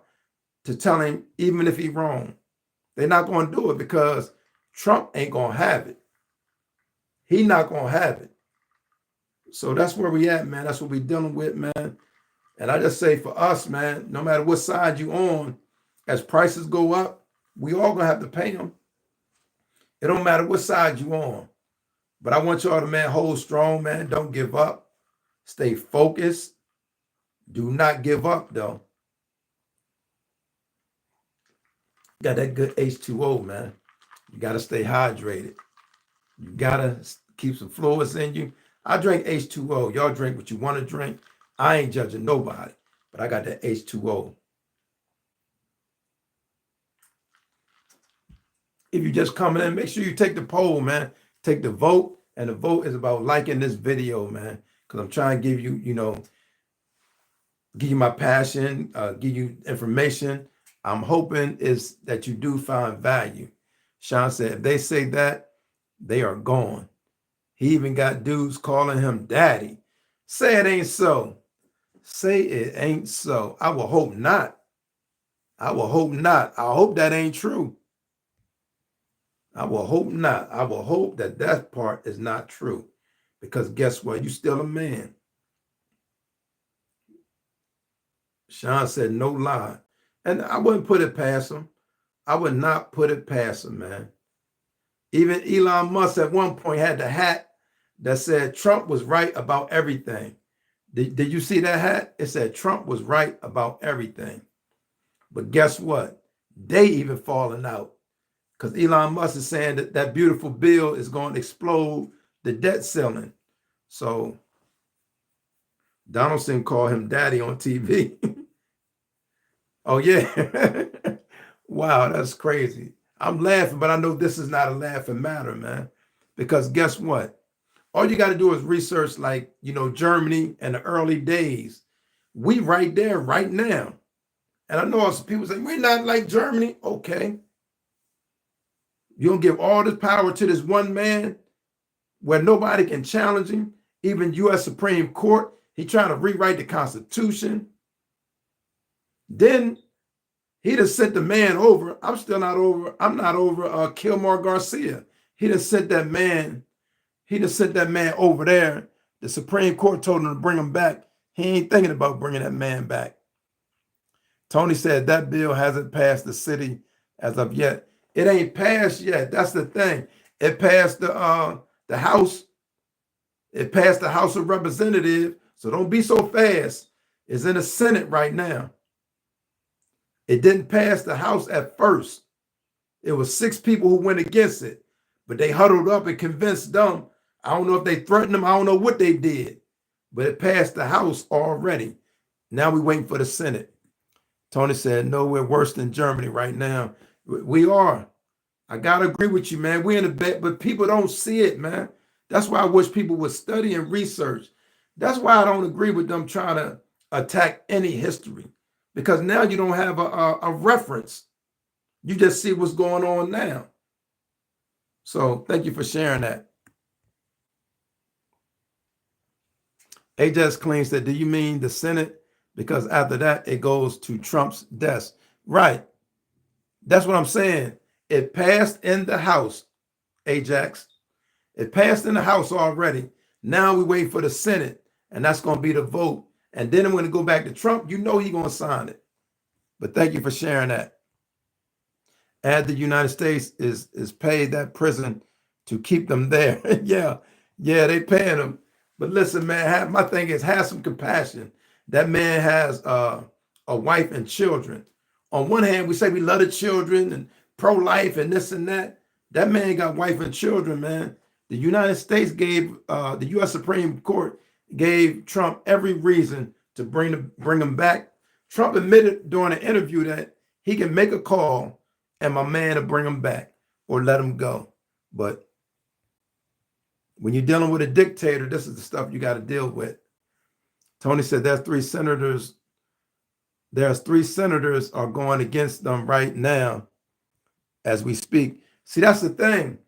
to tell him, even if he's wrong. They're not going to do it because Trump ain't going to have it. He not going to have it. So that's where we at, man. That's what we dealing with, man. And I just say for us, man, no matter what side you on, as prices go up, we all going to have to pay them. It don't matter what side you on. But I want y'all to, man, hold strong, man. Don't give up. Stay focused. Do not give up, though. Got that good H2O, man. You got to stay hydrated. You got to keep some fluids in you. I drink H2O. Y'all drink what you want to drink. I ain't judging nobody, but I got that H2O. If you just coming in, make sure you take the poll, man. Take the vote, and the vote is about liking this video, man, because I'm trying to give you, give you my passion, give you information. I'm hoping is that you do find value. Sean said, if they say that, they are gone. He even got dudes calling him daddy. Say it ain't so. Say it ain't so. I will hope not. I will hope not. I hope that ain't true. I will hope not. I will hope that that part is not true. Because guess what? You still a man. Sean said no lie. And I wouldn't put it past him. I would not put it past him, man. Even Elon Musk at one point had the hat that said Trump was right about everything. Did you see that hat? It said Trump was right about everything. But guess what? They even falling out because Elon Musk is saying that that beautiful bill is going to explode the debt ceiling. So Donaldson called him daddy on TV. Oh, yeah. Wow, that's crazy. I'm laughing, but I know this is not a laughing matter, man. Because guess what? All you got to do is research, like, Germany and the early days. We right there, right now. And I know some people say, we're not like Germany. Okay. You're going to give all this power to this one man where nobody can challenge him, even U.S. Supreme Court. He trying to rewrite the Constitution. Then he done sent the man over. I'm not over Kilmore Garcia. He done sent that man over there. The Supreme Court told him to bring him back. He ain't thinking about bringing that man back. Tony said that bill hasn't passed the city as of yet. It ain't passed yet. That's the thing. It passed the House. It passed the House of Representatives. So don't be so fast. It's in the Senate right now. It didn't pass the House at first. It was 6 people who went against it, but they huddled up and convinced them. I don't know if they threatened them. I don't know what they did, but it passed the House already. Now we're waiting for the Senate. Tony said, no, we're worse than Germany right now. We are. I got to agree with you, man. We're in a bed, but people don't see it, man. That's why I wish people would study and research. That's why I don't agree with them trying to attack any history, because now you don't have a reference. You just see what's going on now. So thank you for sharing that. Ajax Clean said, do you mean the Senate? Because after that, it goes to Trump's desk. Right. That's what I'm saying. It passed in the House, Ajax. It passed in the House already. Now we wait for the Senate, and that's going to be the vote. And then when it go back to Trump, he's going to sign it. But thank you for sharing that. And the United States is paid that prison to keep them there. Yeah, they paying them. But listen, man, my thing is have some compassion. That man has a wife and children. On one hand, we say we love the children and pro-life and this and that. That man got wife and children, man. The United States gave, the U.S. Supreme Court gave Trump every reason to bring him back. Trump admitted during an interview that he can make a call and my man will bring him back or let him go. But when you're dealing with a dictator, this is the stuff you got to deal with. Tony said there's 3 senators. There's 3 senators are going against them right now as we speak. See, that's the thing.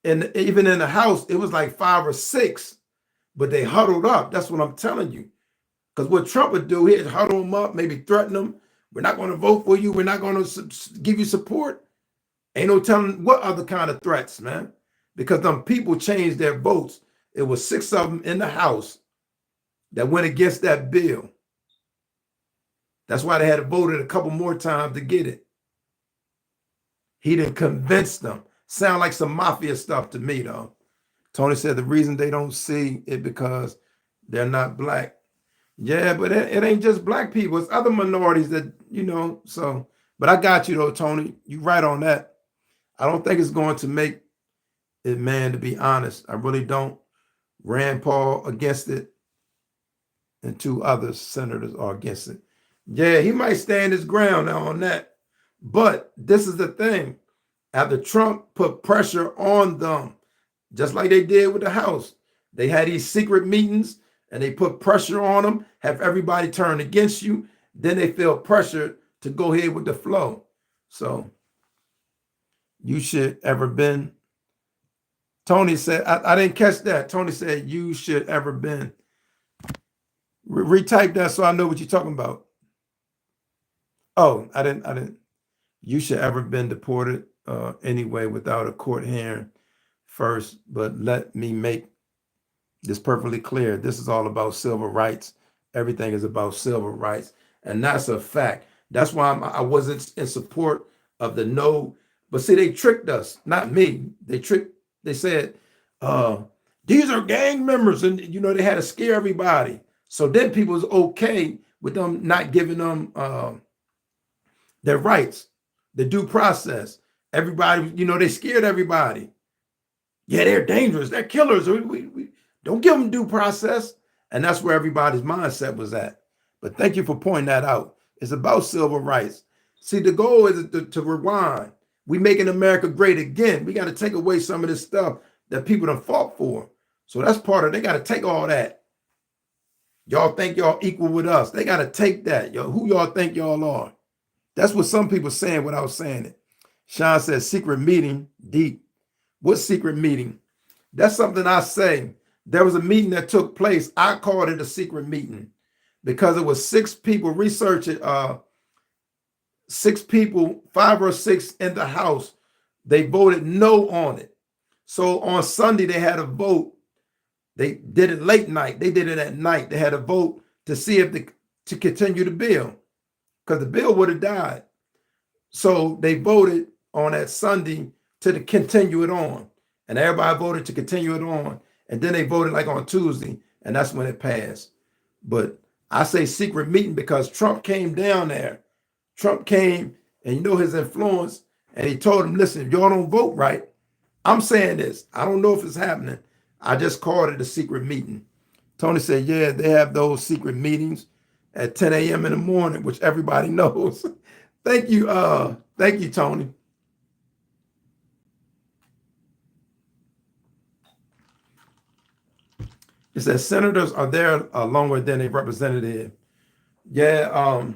And even in the House, it was like 5 or 6, but they huddled up. That's what I'm telling you. Because what Trump would do, he'd huddle them up, maybe threaten them. We're not going to vote for you. We're not going to give you support. Ain't no telling what other kind of threats, man. Because them people changed their votes. It was 6 of them in the House that went against that bill. That's why they had to vote it a couple more times to get it. He didn't convince them. Sound like some mafia stuff to me, though. Tony said the reason they don't see it because they're not black. Yeah, but it ain't just black people. It's other minorities that, so. But I got you, though, Tony. You right on that. I don't think it's going to make it, man, to be honest. I really don't. Rand Paul against it, and 2 other senators are against it. Yeah, he might stand his ground now on that. But this is the thing. After Trump put pressure on them, just like they did with the House, they had these secret meetings and they put pressure on them, have everybody turn against you. Then they feel pressure to go ahead with the flow. So you should ever been. Tony said, I didn't catch that. Tony said, you should ever been. Retype that so I know what you're talking about. Oh, I didn't. You should ever been deported anyway without a court hearing first. But let me make this perfectly clear. This is all about civil rights. Everything is about civil rights. And that's a fact. That's why I wasn't in support of the no. But see, they tricked us, not me. They said, uh, these are gang members. And, they had to scare everybody. So then people was okay with them not giving them their rights, the due process. Everybody, they scared everybody. Yeah, they're dangerous. They're killers. We don't give them due process. And that's where everybody's mindset was at. But thank you for pointing that out. It's about civil rights. See, the goal is to rewind. We making America great again. We got to take away some of this stuff that people done fought for. So that's part of it. They got to take all that. Y'all think y'all equal with us. They got to take that. Who y'all think y'all are? That's what some people saying without saying it. Sean says secret meeting, deep. What secret meeting? That's something I say. There was a meeting that took place. I called it a secret meeting because it was 6 people researching, 6 people, 5 or 6 in the House. They voted no on it. So on Sunday, they had a vote. They did it late night. They did it at night. They had a vote to see if to continue the bill because the bill would have died. So they voted on that Sunday to continue it on. And everybody voted to continue it on. And then they voted like on Tuesday, and that's when it passed. But I say secret meeting because Trump came down there. Trump came, and his influence, and he told them, listen, if y'all don't vote right, I'm saying this. I don't know if it's happening. I just called it a secret meeting. Tony said, yeah, they have those secret meetings at 10 a.m. in the morning, which everybody knows. Thank you, Tony. It says senators are there longer than a representative. Yeah,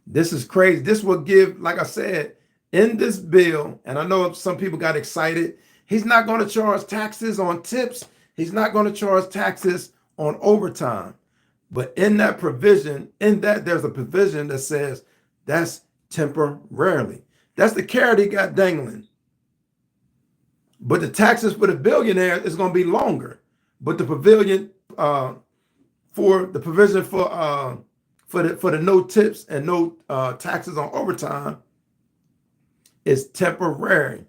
this is crazy. This will give, like I said, in this bill, and I know some people got excited, he's not going to charge taxes on tips. He's not going to charge taxes on overtime. But in that provision, there's a provision that says that's temporarily. That's the carrot he got dangling. But the taxes for the billionaire is going to be longer. But the provision for the no tips and no taxes on overtime is temporary.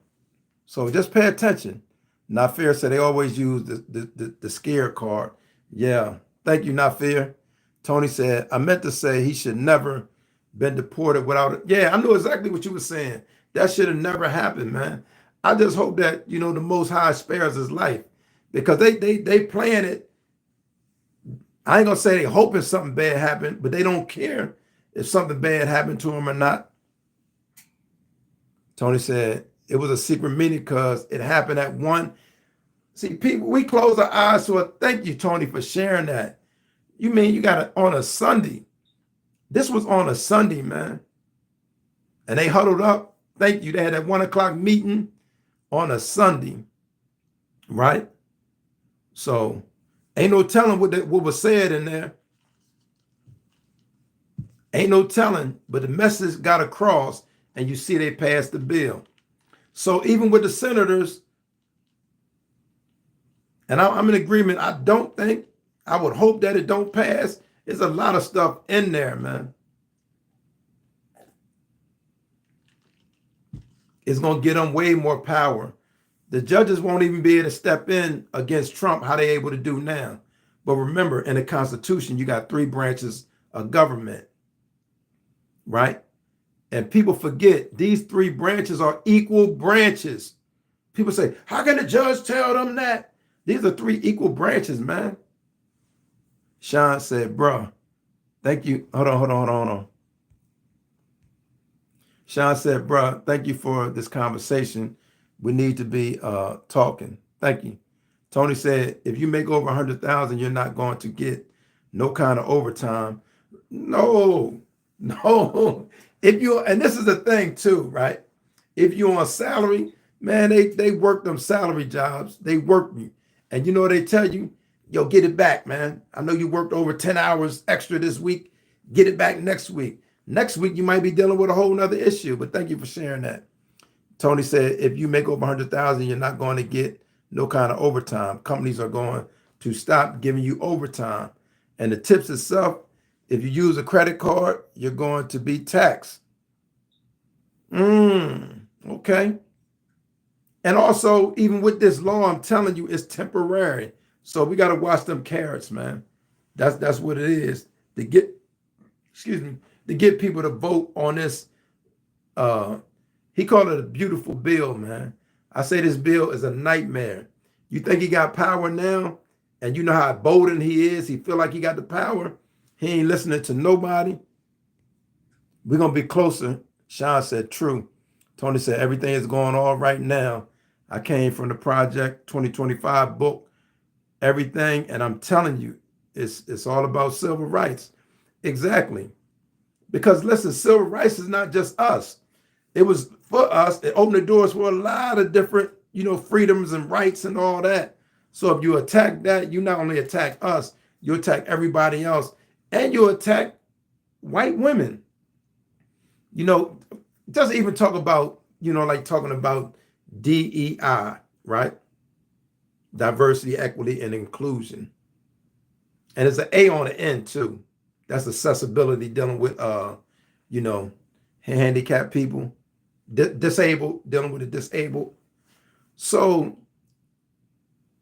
So just pay attention. Not fair said they always use the scare card. Yeah, thank you, Not Fair. Tony said, I meant to say he should never been deported without it. Yeah, I know exactly what you were saying. That should have never happened, man. I just hope that the Most High spares his life. Because they playing it. I ain't gonna say they hoping something bad happened, but they don't care if something bad happened to him or not. Tony said it was a secret meeting because it happened at 1. See, people, we close our eyes to it. Thank you, Tony, for sharing that. You mean you got it on a Sunday? This was on a Sunday, man. And they huddled up. Thank you. They had that 1 o'clock meeting on a Sunday, right? So ain't no telling what was said in there. Ain't no telling, but the message got across, and you see they passed the bill. So even with the senators, and I'm in agreement, I would hope that it don't pass. There's a lot of stuff in there, man. It's going to get them way more power. The judges won't even be able to step in against Trump, how they able to do now. But remember, in the Constitution, you got 3 branches of government, right? And people forget these 3 branches are equal branches. People say, how can the judge tell them that? These are 3 equal branches, man. Sean said, bro, thank you. Hold on. Sean said, bro, thank you for this conversation. We need to be talking. Thank you. Tony said, if you make over 100,000, you're not going to get no kind of overtime. No. And this is the thing too, right? If you're on salary, man, they work them salary jobs. They work you. And you know what they tell you? Yo, get it back, man. I know you worked over 10 hours extra this week. Get it back next week. Next week, you might be dealing with a whole nother issue, but thank you for sharing that. Tony said, if you make over 100,000, you're not going to get no kind of overtime. Companies are going to stop giving you overtime. And the tips itself If you use a credit card, you're going to be taxed. Okay. And also, even with this law, I'm telling you, it's temporary. So we got to watch them carrots, man. That's what it is to get, excuse me, to get people to vote on this. Uh, he called it a beautiful bill, man. I say this bill is a nightmare. You think he got power now, and you know how bold he is. He feel like he got the power. He ain't listening to nobody. We're gonna be closer. Sean said, true. Tony said, everything is going all right now. I came from the Project 2025 book, everything, and I'm telling you, it's all about civil rights. Exactly. Because listen, civil rights is not just us. It was for us. It opened the doors for a lot of different, freedoms and rights and all that. So if you attack that, you not only attack us, you attack everybody else, and you attack white women. It doesn't even talk about, like talking about DEI, right? Diversity, equity, and inclusion. And it's an A on the end too. That's accessibility, dealing with handicapped people, disabled, dealing with the disabled. So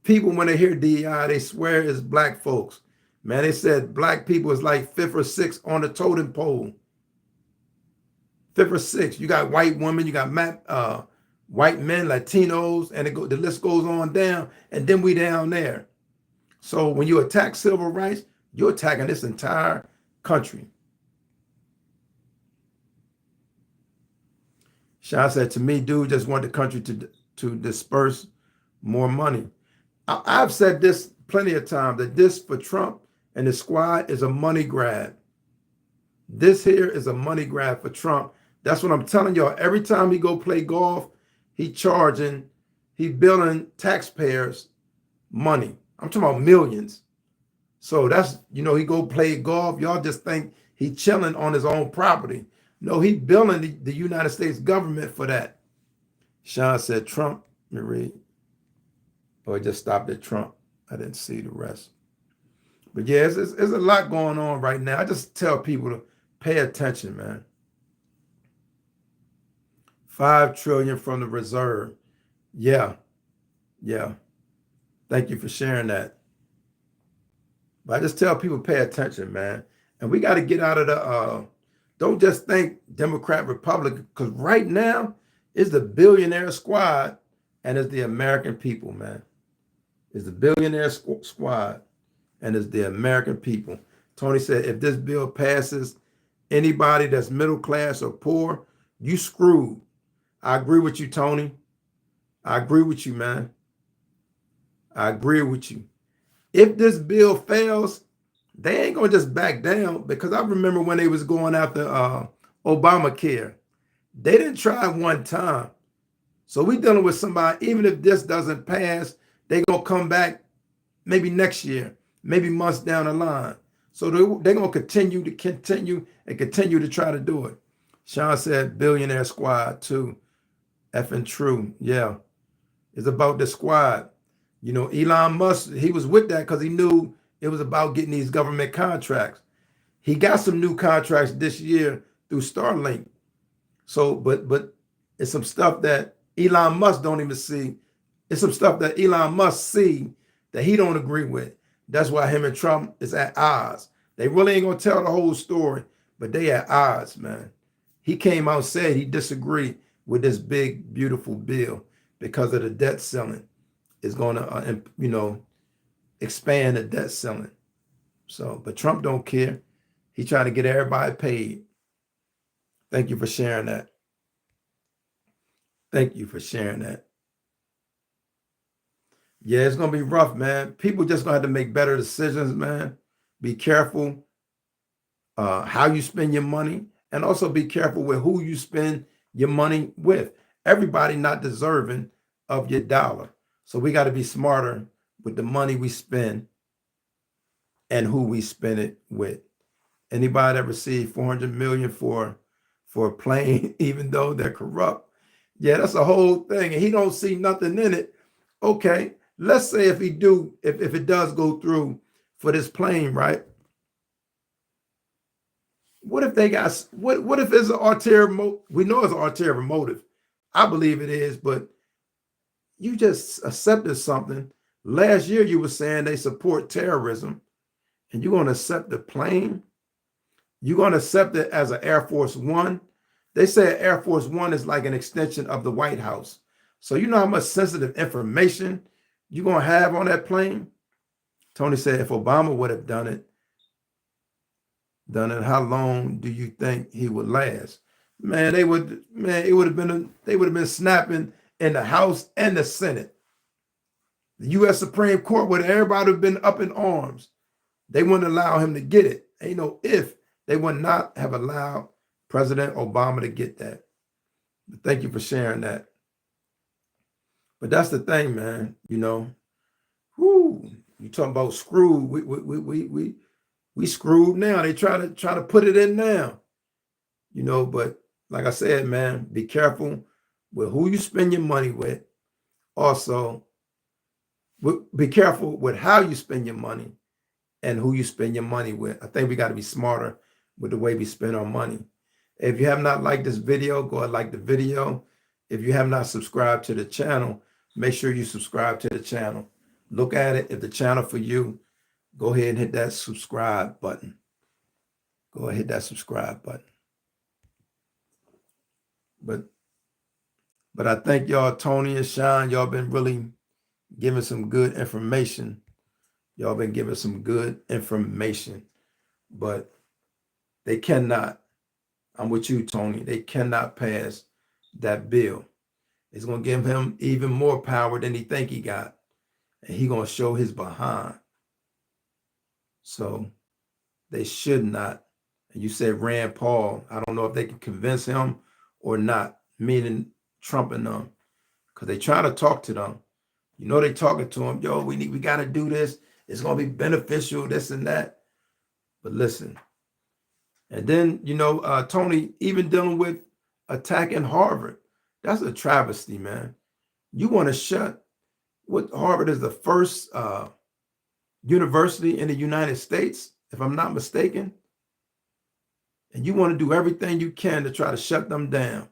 people, when they hear DEI, they swear it's black folks. Man, they said black people is like fifth or sixth on the totem pole. Fifth or sixth. You got white women, you got white men, Latinos, and the list goes on down, and then we down there. So when you attack civil rights, you're attacking this entire country. Sean said, to me, dude just want the country to disperse more money. I've said this plenty of times, that this for Trump and his squad is a money grab. This here is a money grab for Trump. That's what I'm telling y'all. Every time he go play golf, he billing taxpayers money. I'm talking about millions. So that's, he go play golf. Y'all just think he chilling on his own property. No, he billing the United States government for that. Sean said, Trump, let me read. Or it just stopped at Trump. I didn't see the rest. But yeah, it's a lot going on right now. I just tell people to pay attention, man. 5 trillion from the reserve. Yeah. Thank you for sharing that. But I just tell people pay attention, man. And we got to get out of the don't just think Democrat, Republican, because right now it's the billionaire squad and it's the American people, man. It's the billionaire squad and it's the American people. Tony said, if this bill passes, anybody that's middle class or poor, you screwed. I agree with you, Tony. I agree with you, man. I agree with you. If this bill fails, they ain't gonna just back down, because I remember when they was going after Obamacare, they didn't try one time. So we dealing with somebody, even if this doesn't pass, they gonna come back maybe next year, maybe months down the line. So they're gonna continue to try to do it. Sean said billionaire squad too. Effing true. Yeah. It's about the squad. Elon Musk, he was with that because he knew it was about getting these government contracts. He got some new contracts this year through Starlink. So, but it's some stuff that Elon Musk don't even see. It's some stuff that Elon Musk see that he don't agree with. That's why him and Trump is at odds. They really ain't gonna tell the whole story, but they at odds, man. He came out and said he disagreed with this big, beautiful bill because of the debt ceiling. Is going to, expand the debt ceiling. So, but Trump don't care. He trying to get everybody paid. Thank you for sharing that. Thank you for sharing that. Yeah, it's going to be rough, man. People just going to have to make better decisions, man. Be careful how you spend your money, and also be careful with who you spend your money with. Everybody not deserving of your dollar. So we got to be smarter with the money we spend and who we spend it with. Anybody that received 400 million for a plane, even though they're corrupt? Yeah, that's a whole thing. And he don't see nothing in it. Okay, let's say if it does go through for this plane, right? What if they got what if it's an ulterior motive? We know it's an ulterior motive. I believe it is, but you just accepted something. Last year you were saying they support terrorism, and you're gonna accept the plane. You're gonna accept it as an Air Force One. They say Air Force One is like an extension of the White House. So you know how much sensitive information you're gonna have on that plane? Tony said if Obama would have done it, how long do you think he would last? Man, it would have they would have been snapping in the House and the Senate. The US Supreme Court would everybody have been up in arms. They wouldn't allow him to get it. Ain't no if. They would not have allowed President Obama to get that. But thank you for sharing that. But that's the thing, man. Whoo, you talking about screwed. We screwed now. They try to put it in now. But like I said, man, be careful with who you spend your money with. Also, be careful with how you spend your money and who you spend your money with. I think we got to be smarter with the way we spend our money. If you have not liked this video, go and like the video. If you have not subscribed to the channel, make sure you subscribe to the channel. Look at it. If the channel for you, go ahead and hit that subscribe button. Go ahead and hit that subscribe button. But I thank y'all, Tony and Sean. Y'all been really giving some good information. Y'all been giving some good information. But they cannot, I'm with you, Tony, they cannot pass that bill. It's going to give him even more power than he think he got. And he going to show his behind. So they should not. And you said Rand Paul. I don't know if they can convince him or not, meaning Trump and them. Because they try to talk to them. They talking to him. Yo, we got to do this. It's going to be beneficial, this and that. But listen. And then, Tony, even dealing with attacking Harvard. That's a travesty, man. You want to shut what Harvard is the first university in the United States, if I'm not mistaken. And you want to do everything you can to try to shut them down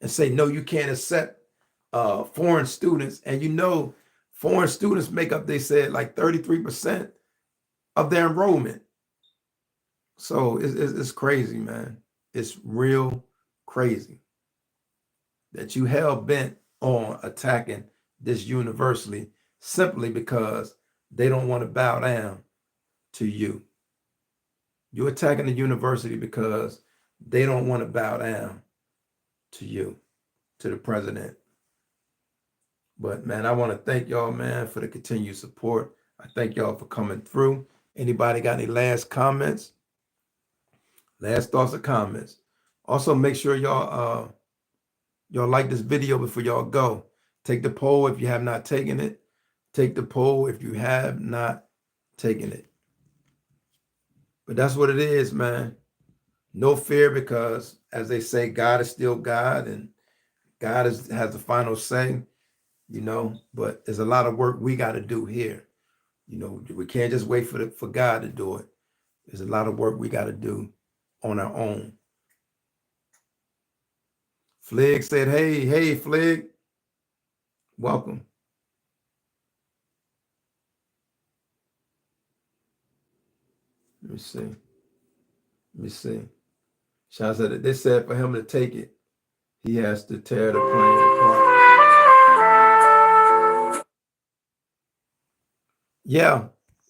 and say, no, you can't accept foreign students. And foreign students make up, they said, like 33% of their enrollment. So it's crazy, man. It's real crazy that you hell bent on attacking this university simply because they don't want to bow down to you. You're attacking the university because they don't want to bow down to you, to the president. But man, I want to thank y'all, man, for the continued support. I thank y'all for coming through. Anybody got any last comments? Last thoughts or comments? Also, make sure y'all like this video before y'all go. Take the poll if you have not taken it. Take the poll if you have not taken it. But that's what it is, man. No fear, because as they say, God is still God and God has the final say, but there's a lot of work we got to do here. We can't just wait for God to do it. There's a lot of work we got to do on our own. Flig said, hey, Flig. Welcome. Let me see. Sean said that they said for him to take it, he has to tear the plane apart.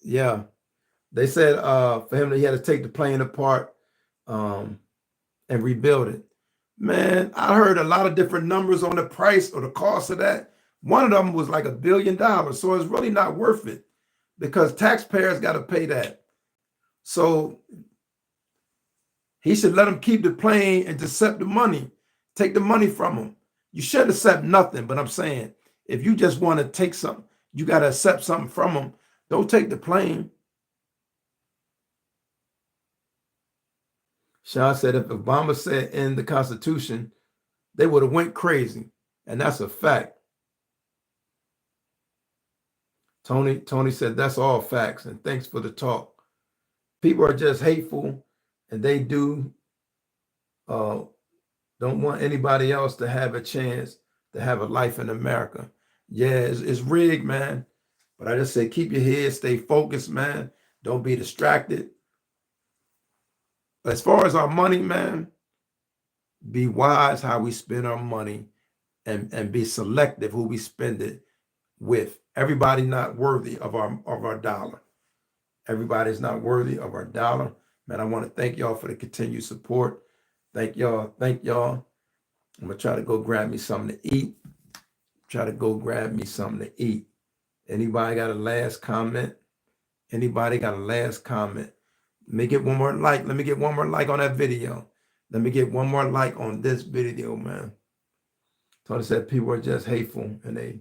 Yeah. They said for him that he had to take the plane apart and rebuild it. Man, I heard a lot of different numbers on the price or the cost of that. One of them was like $1 billion. So it's really not worth it because taxpayers got to pay that. So he should let them keep the plane and just accept the money. Take the money from them. You should accept nothing, but I'm saying if you just want to take something, you got to accept something from them. Don't take the plane. Sean said if Obama said in the Constitution, they would have went crazy. And that's a fact. Tony said that's all facts. And thanks for the talk. People are just hateful and they uh, don't want anybody else to have a chance to have a life in America. Yeah, it's rigged, man. But I just say keep your head, stay focused, man. Don't be distracted. As far as our money, man, be wise how we spend our money and be selective who we spend it with. Everybody not worthy of our dollar. Everybody's not worthy of our dollar. Man, I want to thank y'all for the continued support. Thank y'all. Thank y'all. I'm gonna try to go grab me something to eat. Try to go grab me something to eat. Anybody got a last comment? Anybody got a last comment? Let me get one more like. Let me get one more like on that video. Let me get one more like on this video, man. Tony said people are just hateful and they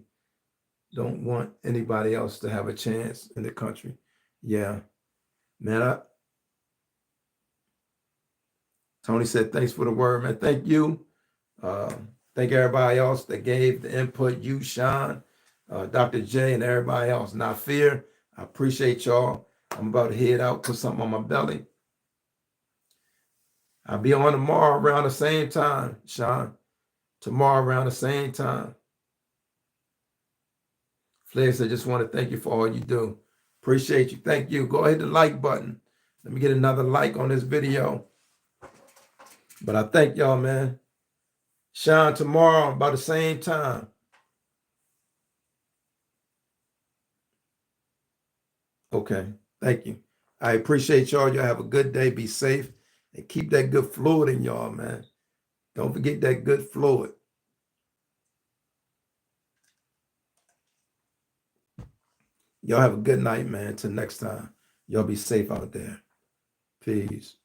don't want anybody else to have a chance in the country. Yeah, man. Tony said, thanks for the word, man. Thank you. Uh, thank everybody else that gave the input. You, Sean, Dr. J, and everybody else. Not fear. I appreciate y'all. I'm about to head out, put something on my belly. I'll be on tomorrow around the same time, Sean. Tomorrow around the same time. Flex, I just want to thank you for all you do. Appreciate you. Thank you. Go ahead to the like button. Let me get another like on this video. But I thank y'all, man. Sean, tomorrow about the same time. Okay. Thank you. I appreciate y'all. Y'all have a good day. Be safe. And keep that good fluid in y'all, man. Don't forget that good fluid. Y'all have a good night, man. Till next time. Y'all be safe out there. Peace.